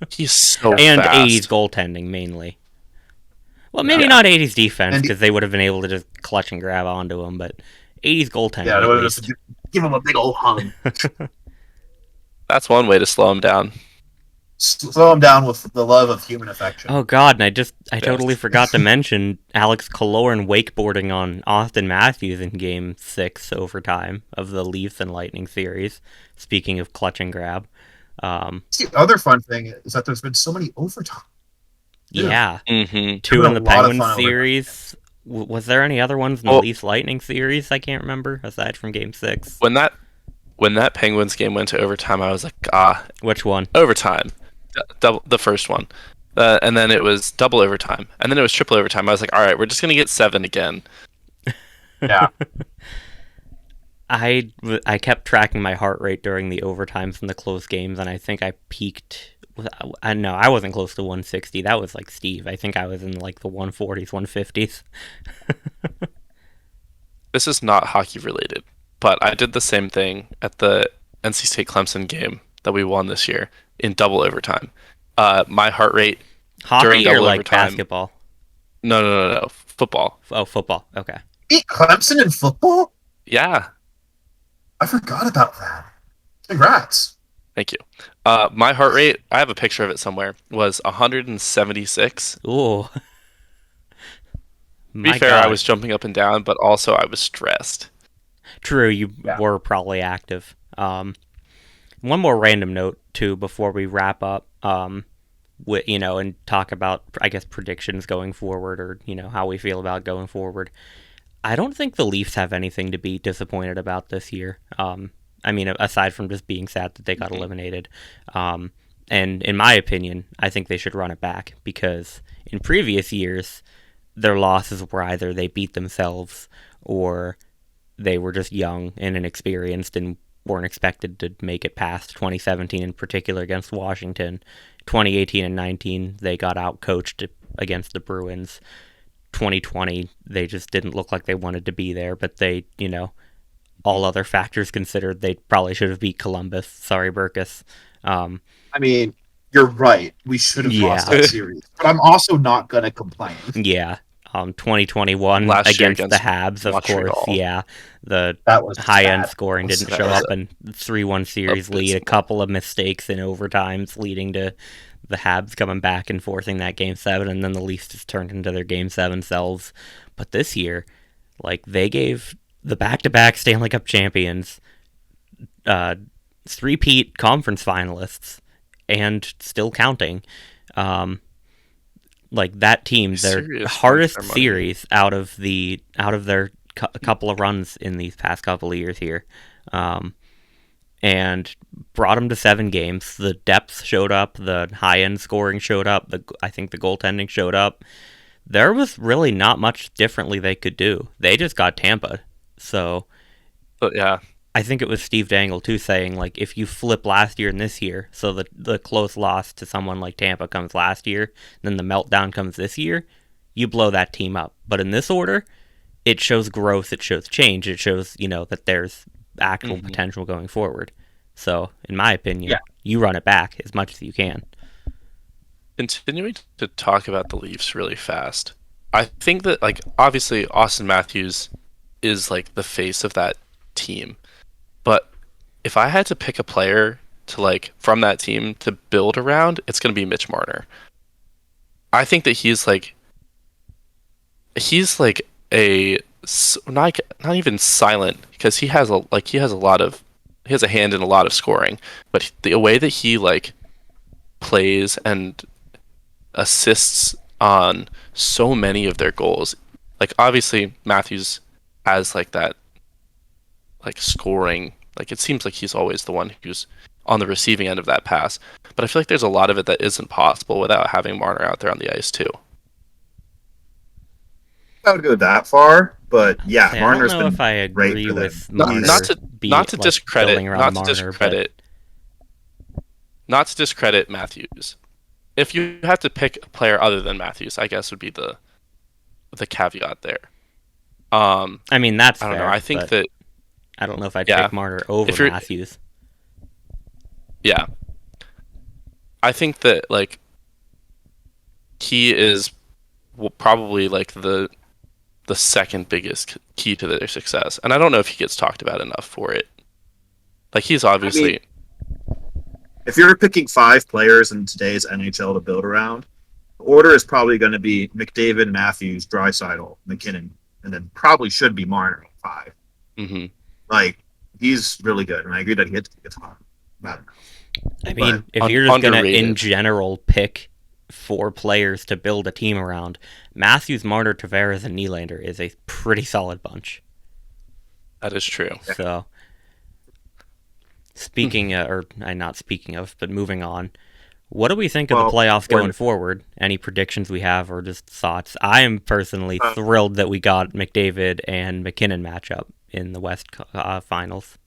he's so and fast. 80s goaltending mainly. Well, maybe not 80s defense, because they would have been able to just clutch and grab onto him, but 80s goaltending. Yeah, they would have just give him a big old hug. That's one way to slow him down. Slow him down with the love of human affection. Oh god, and I totally forgot to mention Alex Killorn wakeboarding on Austin Matthews in Game 6 overtime of the Leafs and Lightning series. Speaking of clutch and grab. The other fun thing is that there's been so many overtime. Yeah. Mm-hmm. 2 in the Penguins series. Was there any other ones in the Leafs Lightning series? I can't remember, aside from Game 6. When that Penguins game went to overtime, I was like, Which one? Overtime. The first one. And then it was double overtime. And then it was triple overtime. I was like, all right, we're just going to get 7 again. Yeah. I kept tracking my heart rate during the overtimes and the close games, and I think I peaked No, I wasn't close to 160. That was like Steve. I think I was in like the 140s, 150s. This is not hockey related, but I did the same thing at the NC State Clemson game that we won this year in double overtime. My heart rate during Hockey or double like overtime. basketball? No. Football. Oh, football. Okay. Beat Clemson in football? Yeah. I forgot about that. Congrats. Thank you. My heart rate, I have a picture of it somewhere, was 176. Ooh. To be fair, I was jumping up and down, but also I was stressed. True, you were probably active. One more random note too before we wrap up. And talk about, I guess, predictions going forward, or how we feel about going forward. I don't think the Leafs have anything to be disappointed about this year. Aside from just being sad that they got eliminated. And in my opinion, I think they should run it back, because in previous years, their losses were either they beat themselves or they were just young and inexperienced and weren't expected to make it past 2017 in particular against Washington. 2018 and 19, they got out-coached against the Bruins. 2020, they just didn't look like they wanted to be there, but they, all other factors considered, they probably should have beat Columbus. Sorry, Burkus. You're right. We should have lost that series. But I'm also not going to complain. Yeah. 2021 against the Habs, of Montreal. Course. Yeah. That was high-end scoring didn't show up, and 3-1 series lead, a couple of mistakes in overtimes leading to the Habs coming back and forcing that Game 7, and then the Leafs just turned into their Game 7 selves. But this year, they gave the back-to-back Stanley Cup champions, three-peat conference finalists, and still counting, that team, their hardest series out of their couple of runs in these past couple of years here, and brought them to 7 games. The depth showed up, the high-end scoring showed up, I think the goaltending showed up. There was really not much differently they could do. They just got Tampa, so yeah. I think it was Steve Dangle too saying, if you flip last year and this year, so the close loss to someone like Tampa comes last year, then the meltdown comes this year, you blow that team up. But in this order, it shows growth, it shows change, it shows, that there's actual potential going forward. So, in my opinion, you run it back as much as you can. Continuing to talk about the Leafs really fast, I think that, obviously Austin Matthews is, the face of that team. But if I had to pick a player to from that team to build around, it's going to be Mitch Marner. I think that he's a not even silent, because he has a hand in a lot of scoring, but the way that he plays and assists on so many of their goals, obviously Matthews has that scoring, it seems like he's always the one who's on the receiving end of that pass, but I feel like there's a lot of it that isn't possible without having Marner out there on the ice too. I would go that far, but Marner's I don't know if I agree with Marner. Not to discredit Matthews. If you have to pick a player other than Matthews, I guess would be the caveat there. That's I don't know. I think that I don't know if I'd pick Marner over Matthews. Yeah. I think that, he is probably, the second biggest key to their success. And I don't know if he gets talked about enough for it. He's obviously... if you're picking 5 players in today's NHL to build around, the order is probably going to be McDavid, Matthews, Draisaitl, McKinnon, and then probably should be Marner at 5. Mm-hmm. He's really good, and I agree that he gets hot. If you're just going to, in general, pick 4 players to build a team around, Matthews, Marner, Tavares, and Nylander is a pretty solid bunch. That is true. So, but moving on, what do we think of the playoffs going forward? Any predictions we have, or just thoughts? I am personally thrilled that we got McDavid and McKinnon matchup in the West Finals.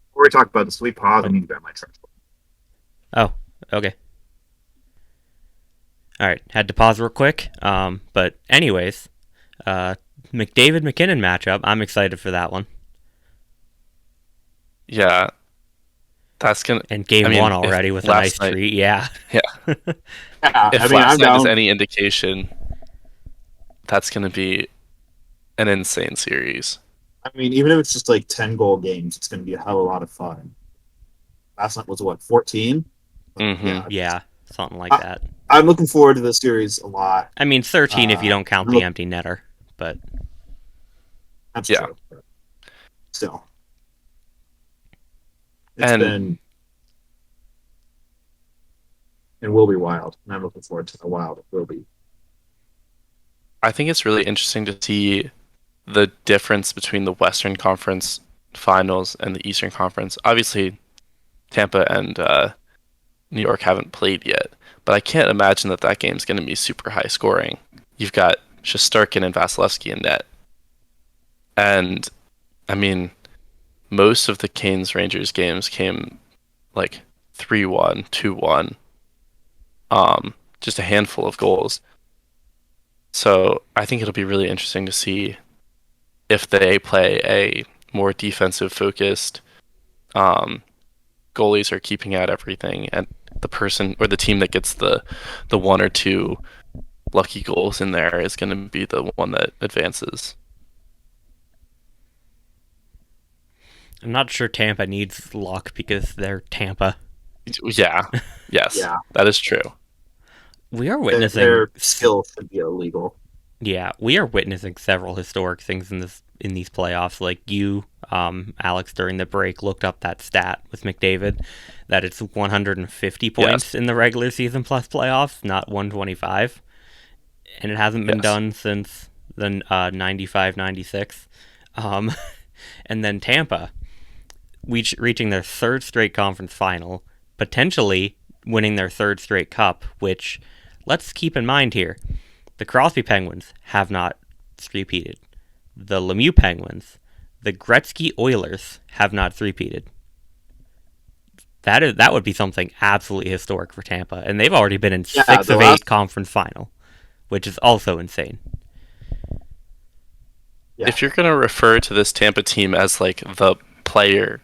Before we talk about the sweet pause, I need to grab my trash. Oh, Okay. All right. Had to pause real quick. But anyways, McDavid-McKinnon matchup. I'm excited for that one. Yeah, that's gonna. And game one already with a nice treat. Yeah. Yeah. If last night is any indication, that's gonna be an insane series. I mean, even if it's just like 10-goal games, it's going to be a hell of a lot of fun. Last night was what, 14? Mm-hmm. Yeah, something like that. I'm looking forward to this series a lot. I mean, 13 if you don't count the empty netter, but that's true. Still, it's been and will be wild, and I'm looking forward to how wild it will be. I think it's really interesting to see the difference between the Western Conference Finals and the Eastern Conference. Obviously, Tampa and New York haven't played yet, but I can't imagine that game's going to be super high scoring. You've got Shesterkin and Vasilevsky in net. And, I mean, most of the Canes-Rangers games came like 3-1, 2-1. Just a handful of goals. So I think it'll be really interesting to see if they play a more defensive focused, goalies are keeping out everything, and the person or the team that gets the one or two lucky goals in there is going to be the one that advances. I'm not sure Tampa needs luck because they're Tampa. Yeah. Yes. Yeah. That is true. We are witnessing their skill should be illegal. Yeah, we are witnessing several historic things in these playoffs. Like you, Alex, during the break looked up that stat with McDavid that it's 150 points in the regular season plus playoffs, not 125, and it hasn't been done since the 95-96. And then Tampa, reaching their third straight conference final, potentially winning their third straight cup, which, let's keep in mind here, the Crosby Penguins have not three-peated. The Lemieux Penguins, the Gretzky Oilers have not three-peated. That would be something absolutely historic for Tampa, and they've already been in 6 of 8 conference final, which is also insane. Yeah. If you're going to refer to this Tampa team as like the player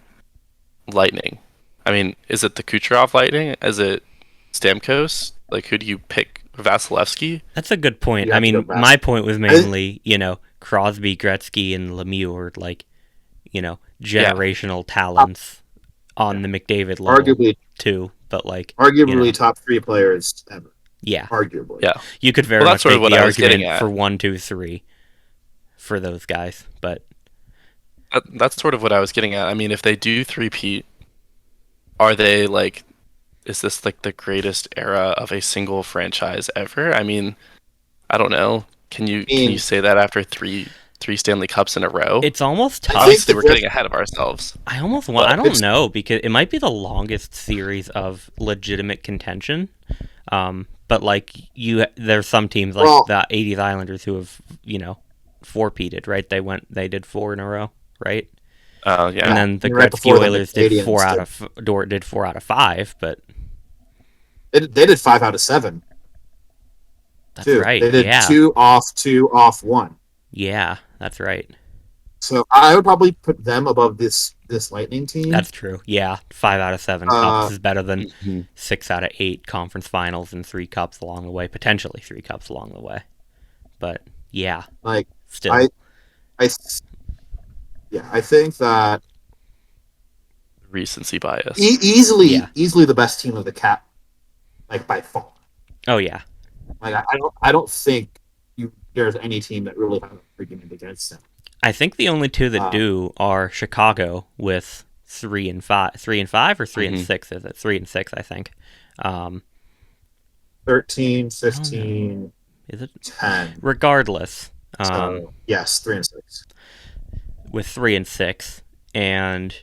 Lightning, I mean, is it the Kucherov Lightning? Is it Stamkos? Like, who do you pick? Vasilevsky? That's a good point. I mean, my point was mainly, Crosby, Gretzky, and Lemieux are like, generational talents on the McDavid level, arguably, too. But like, arguably top 3 players ever. Yeah, arguably. Yeah, you could very much make the argument for 1, 2, 3 for those guys. But that's sort of what I was getting at. I mean, if they do three-peat, are they like? Is this like the greatest era of a single franchise ever? I mean, I don't know. Can you say that after three Stanley Cups in a row? It's almost tough. Obviously, we're getting ahead of ourselves. I don't know, because it might be the longest series of legitimate contention. But like there's some teams like the 80s Islanders who have 4-peated, right? They did 4 in a row, right? Oh yeah. And then the Gretzky Oilers did 4 out of 5, but they did 5 out of 7. That's right. They did 2 off 1. Yeah, that's right. So I would probably put them above this Lightning team. That's true. Yeah, 5 out of 7 cups is better than 6 out of 8 conference finals and 3 cups along the way, potentially 3 cups along the way. But yeah, like still, I think that recency bias. Easily the best team of the cap, like by far. Oh yeah. Like I don't think there's any team that really has an argument against them. I think the only 2 that do are Chicago with 3 and 5 or 3 and 6. Is it 3 and 6? I think. 13, 15. Is it 10? Regardless. Yes, 3 and 6. With 3 and 6, and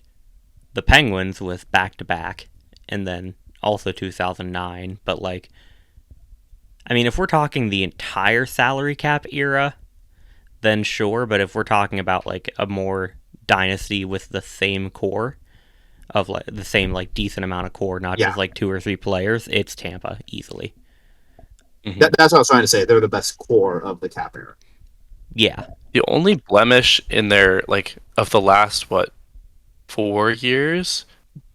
the Penguins with back-to-back, and then also 2009. But like, I mean, if we're talking the entire salary cap era, then sure. But if we're talking about like a more dynasty with the same core, of like the same like decent amount of core, not just like 2 or 3 players, it's Tampa easily. Mm-hmm. That's what I was trying to say. They're the best core of the Cap era. Yeah. The only blemish in their like of the last 4 years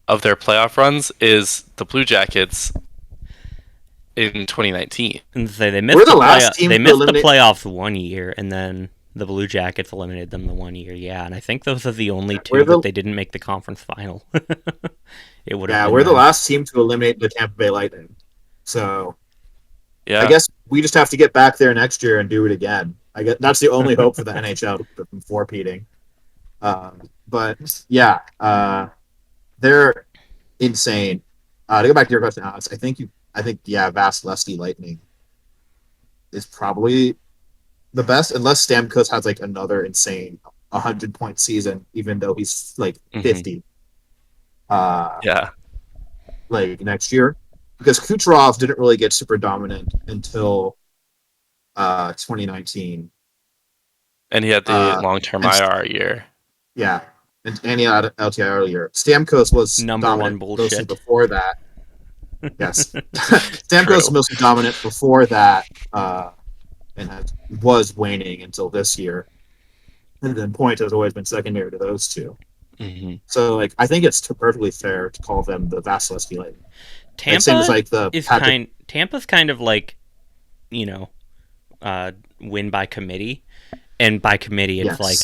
of their playoff runs is the Blue Jackets in 2019. And say they missed the playoffs 1 year, and then the Blue Jackets eliminated them the 1 year. Yeah, and I think those are the only 2 that they didn't make the conference final. It would have. Yeah, we're the last team to eliminate the Tampa Bay Lightning. So, yeah, I guess we just have to get back there next year and do it again. I guess that's the only hope for the NHL from four-peating. But yeah, they're insane. To go back to your question, Alex, I think Vasilevsky Lightning is probably the best, unless Stamkos has like another insane 100-point season, even though he's like 50. Like next year, because Kucherov didn't really get super dominant until 2019, and he had the long-term IR year. Yeah, and he had LTIR year. Stamkos was number dominant 1 bullshit before that. Yes, Stamkos was mostly dominant before that, and was waning until this year. And then Point has always been secondary to those two. Mm-hmm. So, like, I think it's perfectly fair to call them the Vasilevsky Lightning. Tampa's kind of like, win by committee, and by committee it's like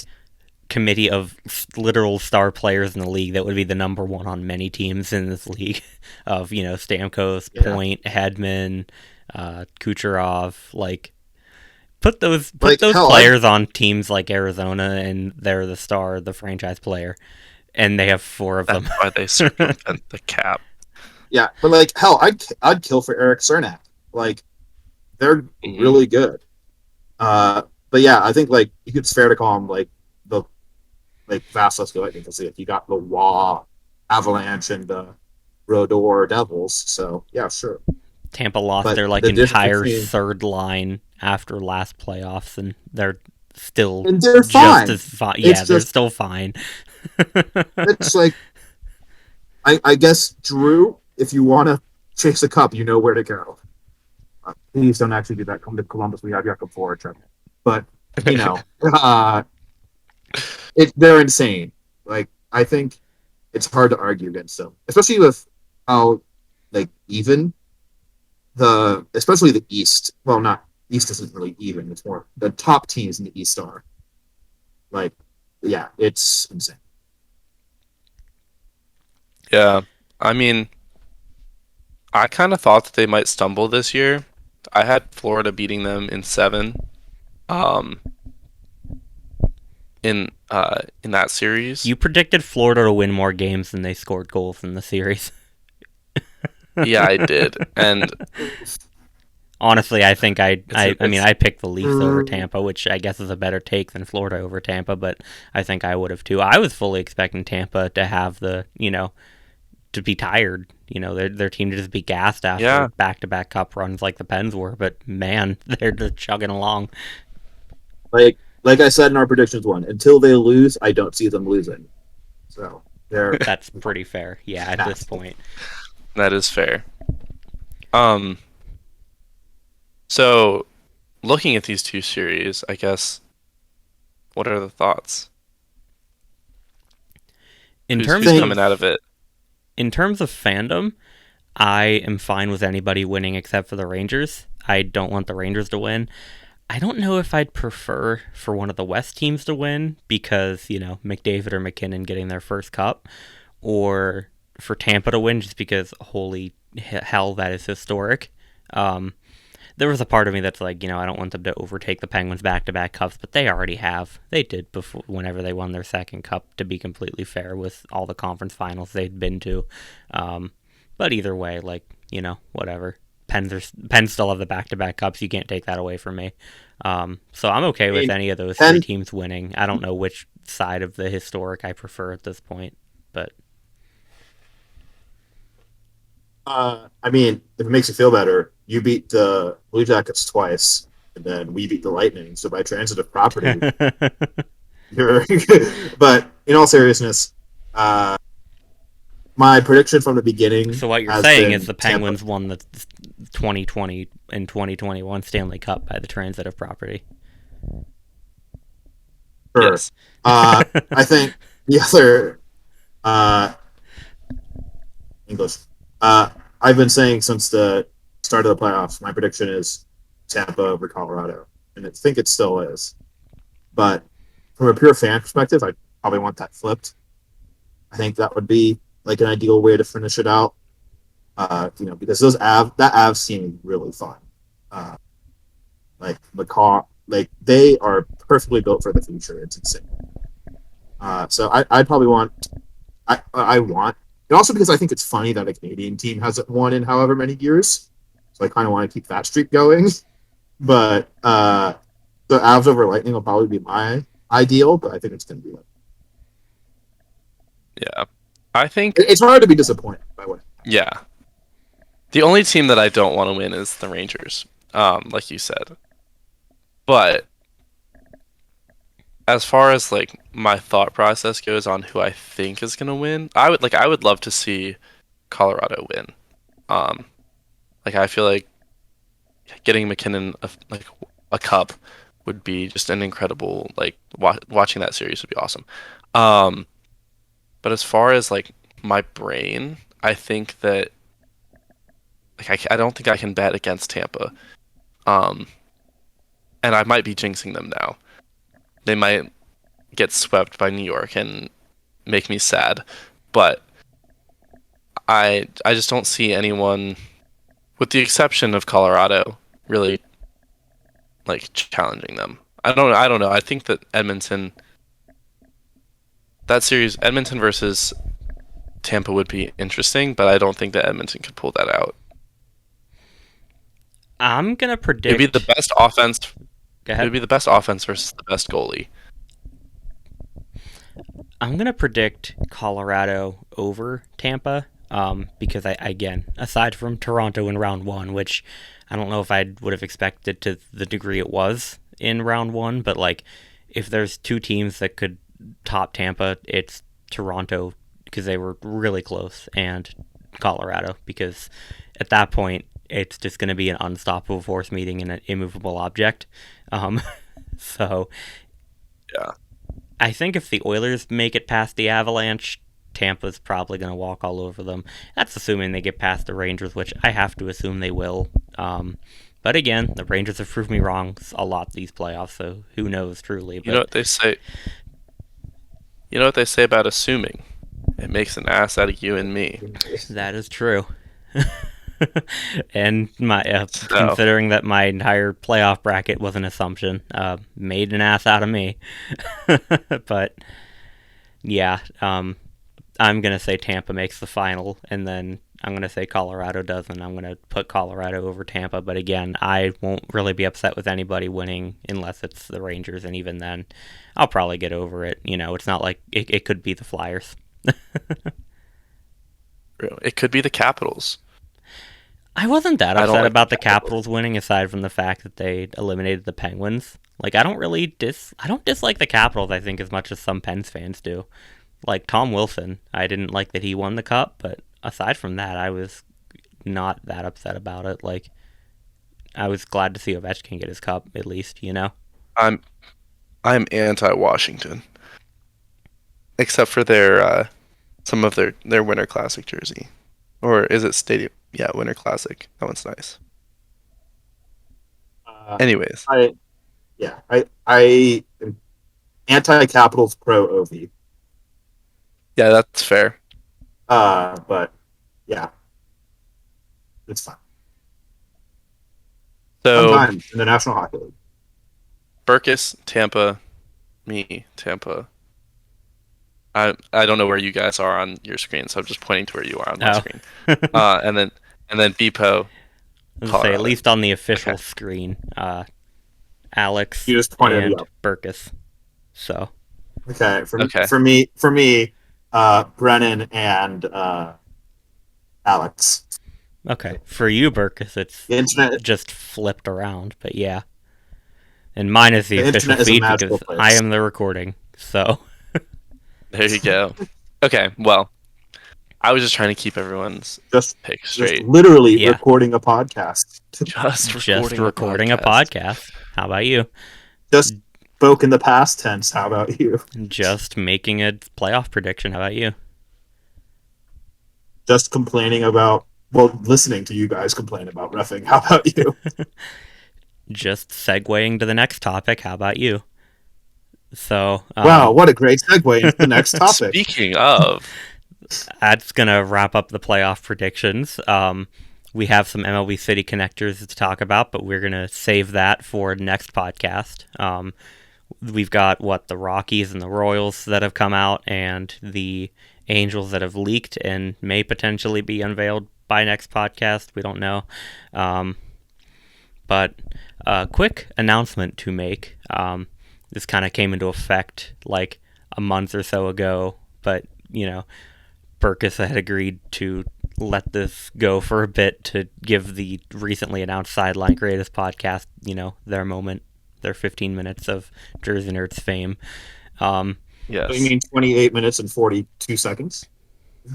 committee of literal star players in the league that would be the number 1 on many teams in this league of Stamkos, Point, Hedman, Kucherov. Like, put those players on teams like Arizona, and they're the star, the franchise player, and they have 4 of them. That's why they circumvent the cap. Yeah, but like hell, I'd kill for Eric Cernak. Like, they're really good. But yeah, I think like it's fair to call them like the Vasilevsky Lightning, because you got the Wah Avalanche and the Rodor Devils. So yeah, sure. Tampa lost their like entire third line after last playoffs, and they're still fine. As fine. Yeah, they're still fine. It's like, I guess, Drew, if you want to chase a cup, you know where to go. Please don't actually do that. Come to Columbus. We have Jakob Voracek. But, they're insane. Like, I think it's hard to argue against them, especially with how, like, even especially the East. Well, not East isn't really even. It's more the top teams in the East are. Like, yeah, it's insane. Yeah, I mean, I kind of thought that they might stumble this year. I had Florida beating them in 7, in that series. You predicted Florida to win more games than they scored goals in the series. Yeah, I did, and honestly, I think I picked the Leafs over Tampa, which I guess is a better take than Florida over Tampa, but I think I would have too. I was fully expecting Tampa to have to be tired, their team to just be gassed after back-to-back cup runs like the Pens were, but man, they're just chugging along. Like I said in our predictions one, until they lose, I don't see them losing. So that's pretty fair. Yeah, at this point. That is fair. So, looking at these 2 series, I guess, what are the thoughts? Who's coming out of it? In terms of fandom, I am fine with anybody winning except for the Rangers. I don't want the Rangers to win. I don't know if I'd prefer for one of the West teams to win because, McDavid or McKinnon getting their first cup, or for Tampa to win just because, holy hell, that is historic. There was a part of me that's like, I don't want them to overtake the Penguins back-to-back cups, but they already have. They did before, whenever they won their second cup, to be completely fair, with all the conference finals they'd been to. But either way, whatever. Pens still have the back-to-back cups. You can't take that away from me. So I'm okay with any of those 3 teams winning. I don't know which side of the historic I prefer at this point, but... if it makes you feel better, you beat the Blue Jackets twice, and then we beat the Lightning. So by transitive property, you're. But in all seriousness, my prediction from the beginning. So what you're saying is the Penguins won the 2020 and 2021 Stanley Cup by the transitive property. Sure. Yes. I think the other English. I've been saying since the start of the playoffs, my prediction is Tampa over Colorado, and I think it still is. But from a pure fan perspective, I probably want that flipped. I think that would be like an ideal way to finish it out. Because that Avs team is really fun. Like McCaw, like they are perfectly built for the future. It's insane. So I'd probably want. I want, and also because I think it's funny that a Canadian team hasn't won in however many years. So I kind of want to keep that streak going. But the Avs over Lightning will probably be my ideal, but I think it's going to be like. Yeah, I think it's hard to be disappointed by what. Yeah, the only team that I don't want to win is the Rangers, like you said. But as far as like my thought process goes on who I think is gonna win, I would love to see Colorado win. I feel like getting McKinnon a cup would be just an incredible watching that series would be awesome. But as far as like my brain, I think that I don't think I can bet against Tampa. And I might be jinxing them now. They might get swept by New York and make me sad, but I just don't see anyone, with the exception of Colorado, really like challenging them. I don't know. I think that that series, Edmonton versus Tampa, would be interesting, but I don't think that Edmonton could pull that out. I'm gonna predict it'd be the best offense. Go ahead. It'd be the best offense versus the best goalie. I'm gonna predict Colorado over Tampa, because again, aside from Toronto in round one, which I don't know if I would have expected to the degree it was in round one, but like if there's two teams that could top Tampa, it's Toronto because they were really close, and Colorado because at that point it's just going to be an unstoppable force meeting an immovable object. So yeah, I think if the Oilers make it past the Avalanche, Tampa's probably going to walk all over them. That's assuming they get past the Rangers, which I have to assume they will. But again, the Rangers have proved me wrong a lot these playoffs, so who knows truly. But... You know what they say? You know what they say about assuming? It makes an ass out of you and me. That is true. And considering that my entire playoff bracket was an assumption, made an ass out of me. But yeah, I'm gonna say Tampa makes the final, and then I'm gonna say Colorado does, and I'm gonna put Colorado over Tampa. But again, I won't really be upset with anybody winning unless it's the Rangers, and even then, I'll probably get over it. It's not like it could be the Flyers. It could be the Capitals. I wasn't that upset about the Capitals winning, aside from the fact that they eliminated the Penguins. Like, I don't dislike the Capitals, I think, as much as some Pens fans do. Like, Tom Wilson, I didn't like that he won the cup, but aside from that, I was not that upset about it. Like, I was glad to see Ovechkin get his cup, at least, I'm anti-Washington. Except for their some of their Winter Classic jersey. Or is it Stadium? Yeah, Winter Classic. That one's nice. Anyways. I am anti-Capitals, pro OV. Yeah, that's fair. But yeah, it's fine. So sometimes in the National Hockey League. Burkus, Tampa, me, Tampa. I don't know where you guys are on your screen, so I'm just pointing to where you are on my screen. And then Bpoe. Say at least on the official screen, Alex you just pointed and Burkus. So for me, Brennan and Alex. Okay, for you, Burkus, it's just flipped around, but yeah. And mine is the official feed because place. I am the recording, so. There you go. Okay, well, I was just trying to keep everyone's pick straight. Just literally recording a podcast. Just recording a podcast. How about you? Just spoke in the past tense. How about you? Just making a playoff prediction. How about you? Just complaining about, listening to you guys complain about reffing. How about you? Just segueing to the next topic. How about you? So wow, what a great segue into the next topic. Speaking of, that's gonna wrap up the playoff predictions. We have some MLB City connectors to talk about, but we're gonna save that for next podcast. We've got the Rockies and the Royals that have come out, and the Angels that have leaked and may potentially be unveiled by next podcast. We don't know. But a quick announcement to make. This kind of came into effect like a month or so ago, but, Burkus had agreed to let this go for a bit to give the recently announced Sideline Greatest podcast, their moment, their 15 minutes of Jersey Nerds fame. Yes. So you mean 28 minutes and 42 seconds?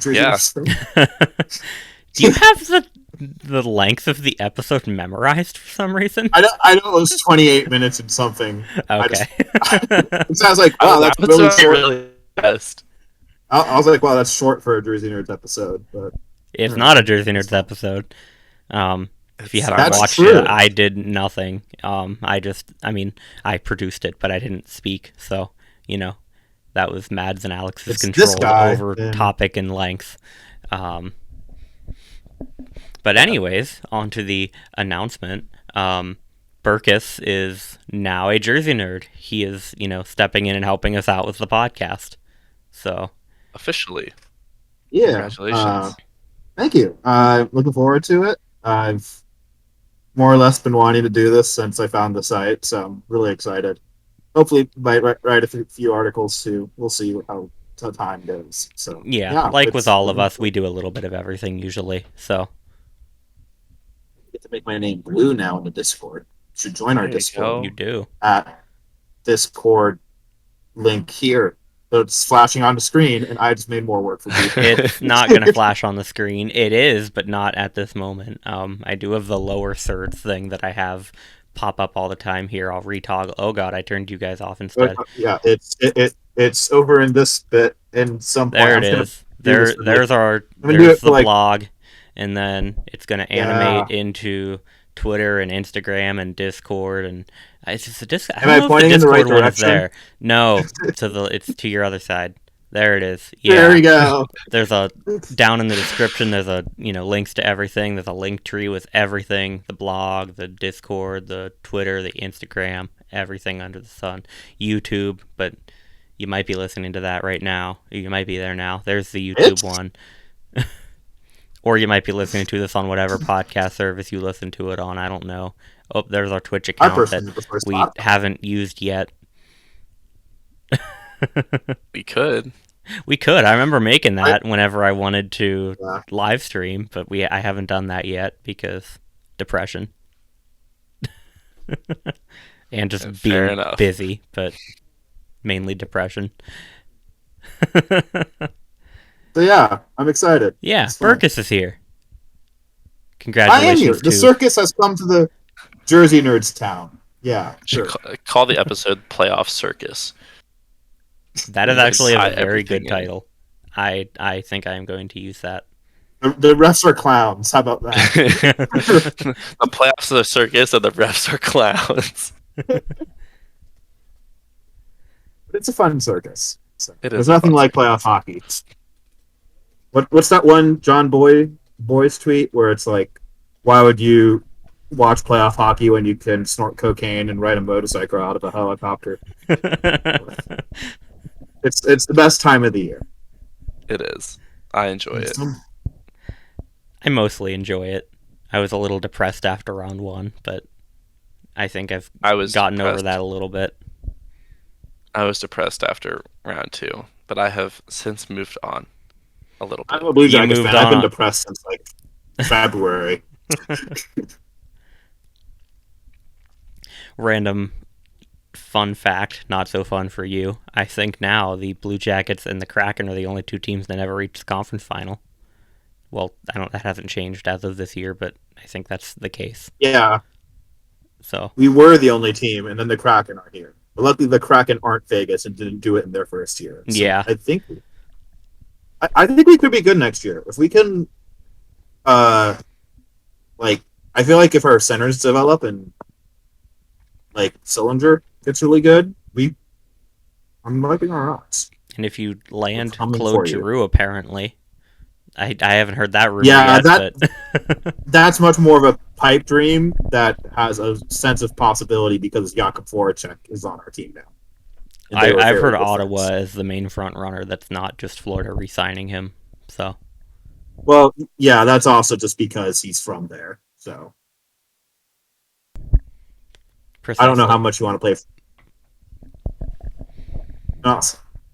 Yeah. Do you have the length of the episode memorized for some reason? I know it was 28 minutes and something. Okay. It sounds like, wow, that's really short. Really best. I was like, wow, that's short for a Jersey Nerds episode. But it's not a Jersey Nerds episode. If you haven't watched it, I did nothing. I produced it, but I didn't speak. So, that was Mads and Alex's control over topic and length. But anyways, on to the announcement. Burkus is now a Jersey Nerd. He is, stepping in and helping us out with the podcast. So officially, yeah, congratulations. Thank you. Looking forward to it. I've more or less been wanting to do this since I found the site, so I'm really excited. Hopefully, might write a few articles too. We'll see how time goes. So yeah, like with all of us, we do a little bit of everything usually. So I get to make my name blue now in the Discord. You should join our Discord. You do at Discord link here. So it's flashing on the screen, and I just made more work for you. It's not going to flash on the screen. It is, but not at this moment. I do have the lower thirds thing that I have pop up all the time here. I'll retoggle. Oh god, I turned you guys off instead. Yeah, it's over in this bit in some point. There it is. There's the blog, and then it's going to animate into Twitter and Instagram and Discord, and it's just a Discord. Am I pointing in the right direction? There. No, it's to your other side. There it is. Yeah. There we go. There's down in the description. There's links to everything. There's a link tree with everything: the blog, the Discord, the Twitter, the Instagram, everything under the sun. YouTube, but you might be listening to that right now. You might be there now. There's the YouTube one. Or you might be listening to this on whatever podcast service you listen to it on. I don't know. Oh, there's our Twitch account that we haven't used yet. We could. I remember making that whenever I wanted to live stream, but I haven't done that yet because depression. And just being busy, but mainly depression. So yeah, I'm excited. Yeah, Burkus is here. Congratulations. I am here. The circus has come to the Jersey Nerds town. Yeah, sure. Call the episode Playoff Circus. That is actually a very good title. I think I am going to use that. The refs are clowns. How about that? The playoffs are the circus and the refs are clowns. But it's a fun circus. So there's a nothing like playoff hockey. What's that one John Boy's tweet where it's like, why would you watch playoff hockey when you can snort cocaine and ride a motorcycle out of a helicopter? It's the best time of the year. It is. I enjoy it. I mostly enjoy it. I was a little depressed after round one, but I think I've gotten over that a little bit. I was depressed after round two, but I have since moved on a little bit. I'm a Blue Jackets fan. I've been depressed since like February. Random fun fact, not so fun for you. I think now the Blue Jackets and the Kraken are the only two teams that never reached the conference final. Well, that hasn't changed as of this year, but I think that's the case. Yeah. So we were the only team, and then the Kraken are here. But luckily, the Kraken aren't Vegas and didn't do it in their first year. So yeah, I think we could be good next year if we can. Like I feel like if our centers develop and like Sillinger gets really good, I'm liking our odds. and if you land coming Claude for you. Giroux, apparently, I haven't heard that rumor Yeah, yet. But that's much more of a pipe dream that has a sense of possibility because Jakub Voracek is on our team now. And they were I've very heard good Ottawa friends. as the main front runner. That's not just Florida re-signing him. So Well, yeah, that's also just because he's from there. So precisely. I don't know how much you want to play.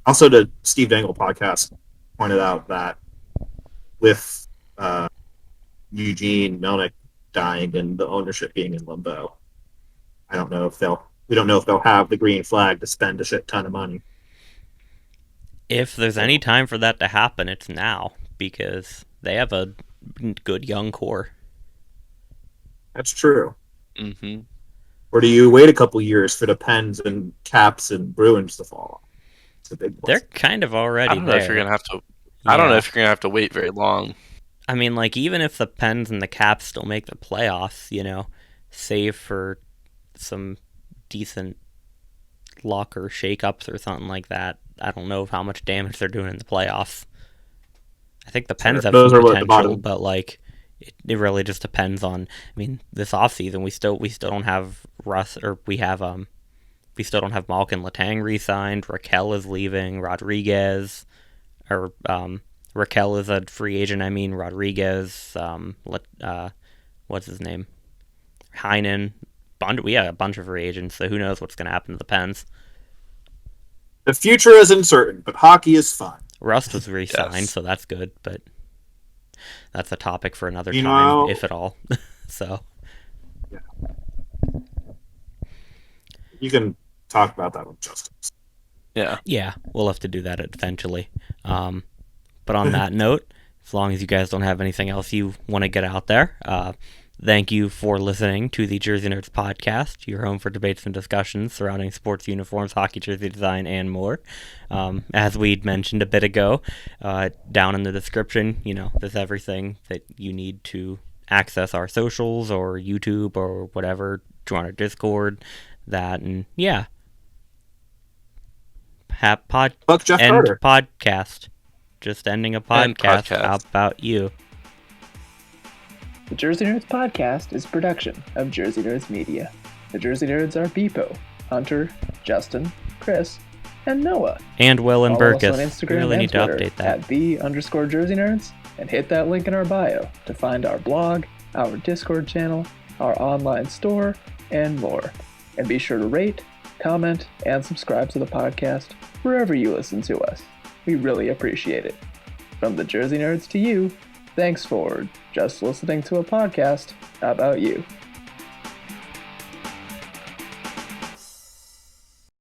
Also, the Steve Dangle podcast pointed out that with Eugene Melnick dying and the ownership being in limbo, we don't know if they'll have the green flag to spend a shit ton of money. If there's any time for that to happen, it's now, because they have a good young core. That's true. Mm-hmm. Or do you wait a couple years for the Pens and Caps and Bruins to fall off? It's a big They're kind of already I don't know there. if you're gonna have to. I don't know if you're gonna have to wait very long. I mean, like, even if the Pens and the Caps still make the playoffs, save for some decent luck or shake-ups or something like that, I don't know how much damage they're doing in the playoffs. I think the Pens have some potential, but like it really just depends on. I mean, this offseason we still don't have Russ, or we still don't have Malkin Letang re-signed. Raquel is leaving. Rodriguez, or Raquel is a free agent. I mean, Rodriguez. What's his name? Heinen. We have a bunch of free agents, so who knows what's going to happen to the Pens. The future is uncertain, but hockey is fun. Rust was re-signed, yes. So that's good, but that's a topic for another time, if at all. So, yeah. You can talk about that with Justin. Yeah, we'll have to do that eventually. But on that note, as long as you guys don't have anything else you want to get out there, thank you for listening to the Jersey Nerds podcast, your home for debates and discussions surrounding sports uniforms, hockey jersey design, and more. As we'd mentioned a bit ago, down in the description, there's everything that you need to access our socials or YouTube or whatever, join our Discord, that, and yeah. Fuck Jeff Carter. Podcast. Just ending a podcast. How about you? The Jersey Nerds podcast is a production of Jersey Nerds Media. The Jersey Nerds are Bpoe, Hunter, Justin, Chris, and Noah. And Will and Follow Burkus. us on Instagram we really and need Twitter to update that. At @the_Jersey Nerds, and hit that link in our bio to find our blog, our Discord channel, our online store, and more. And be sure to rate, comment, and subscribe to the podcast wherever you listen to us. We really appreciate it. From the Jersey Nerds to you, thanks for just listening to a podcast about you.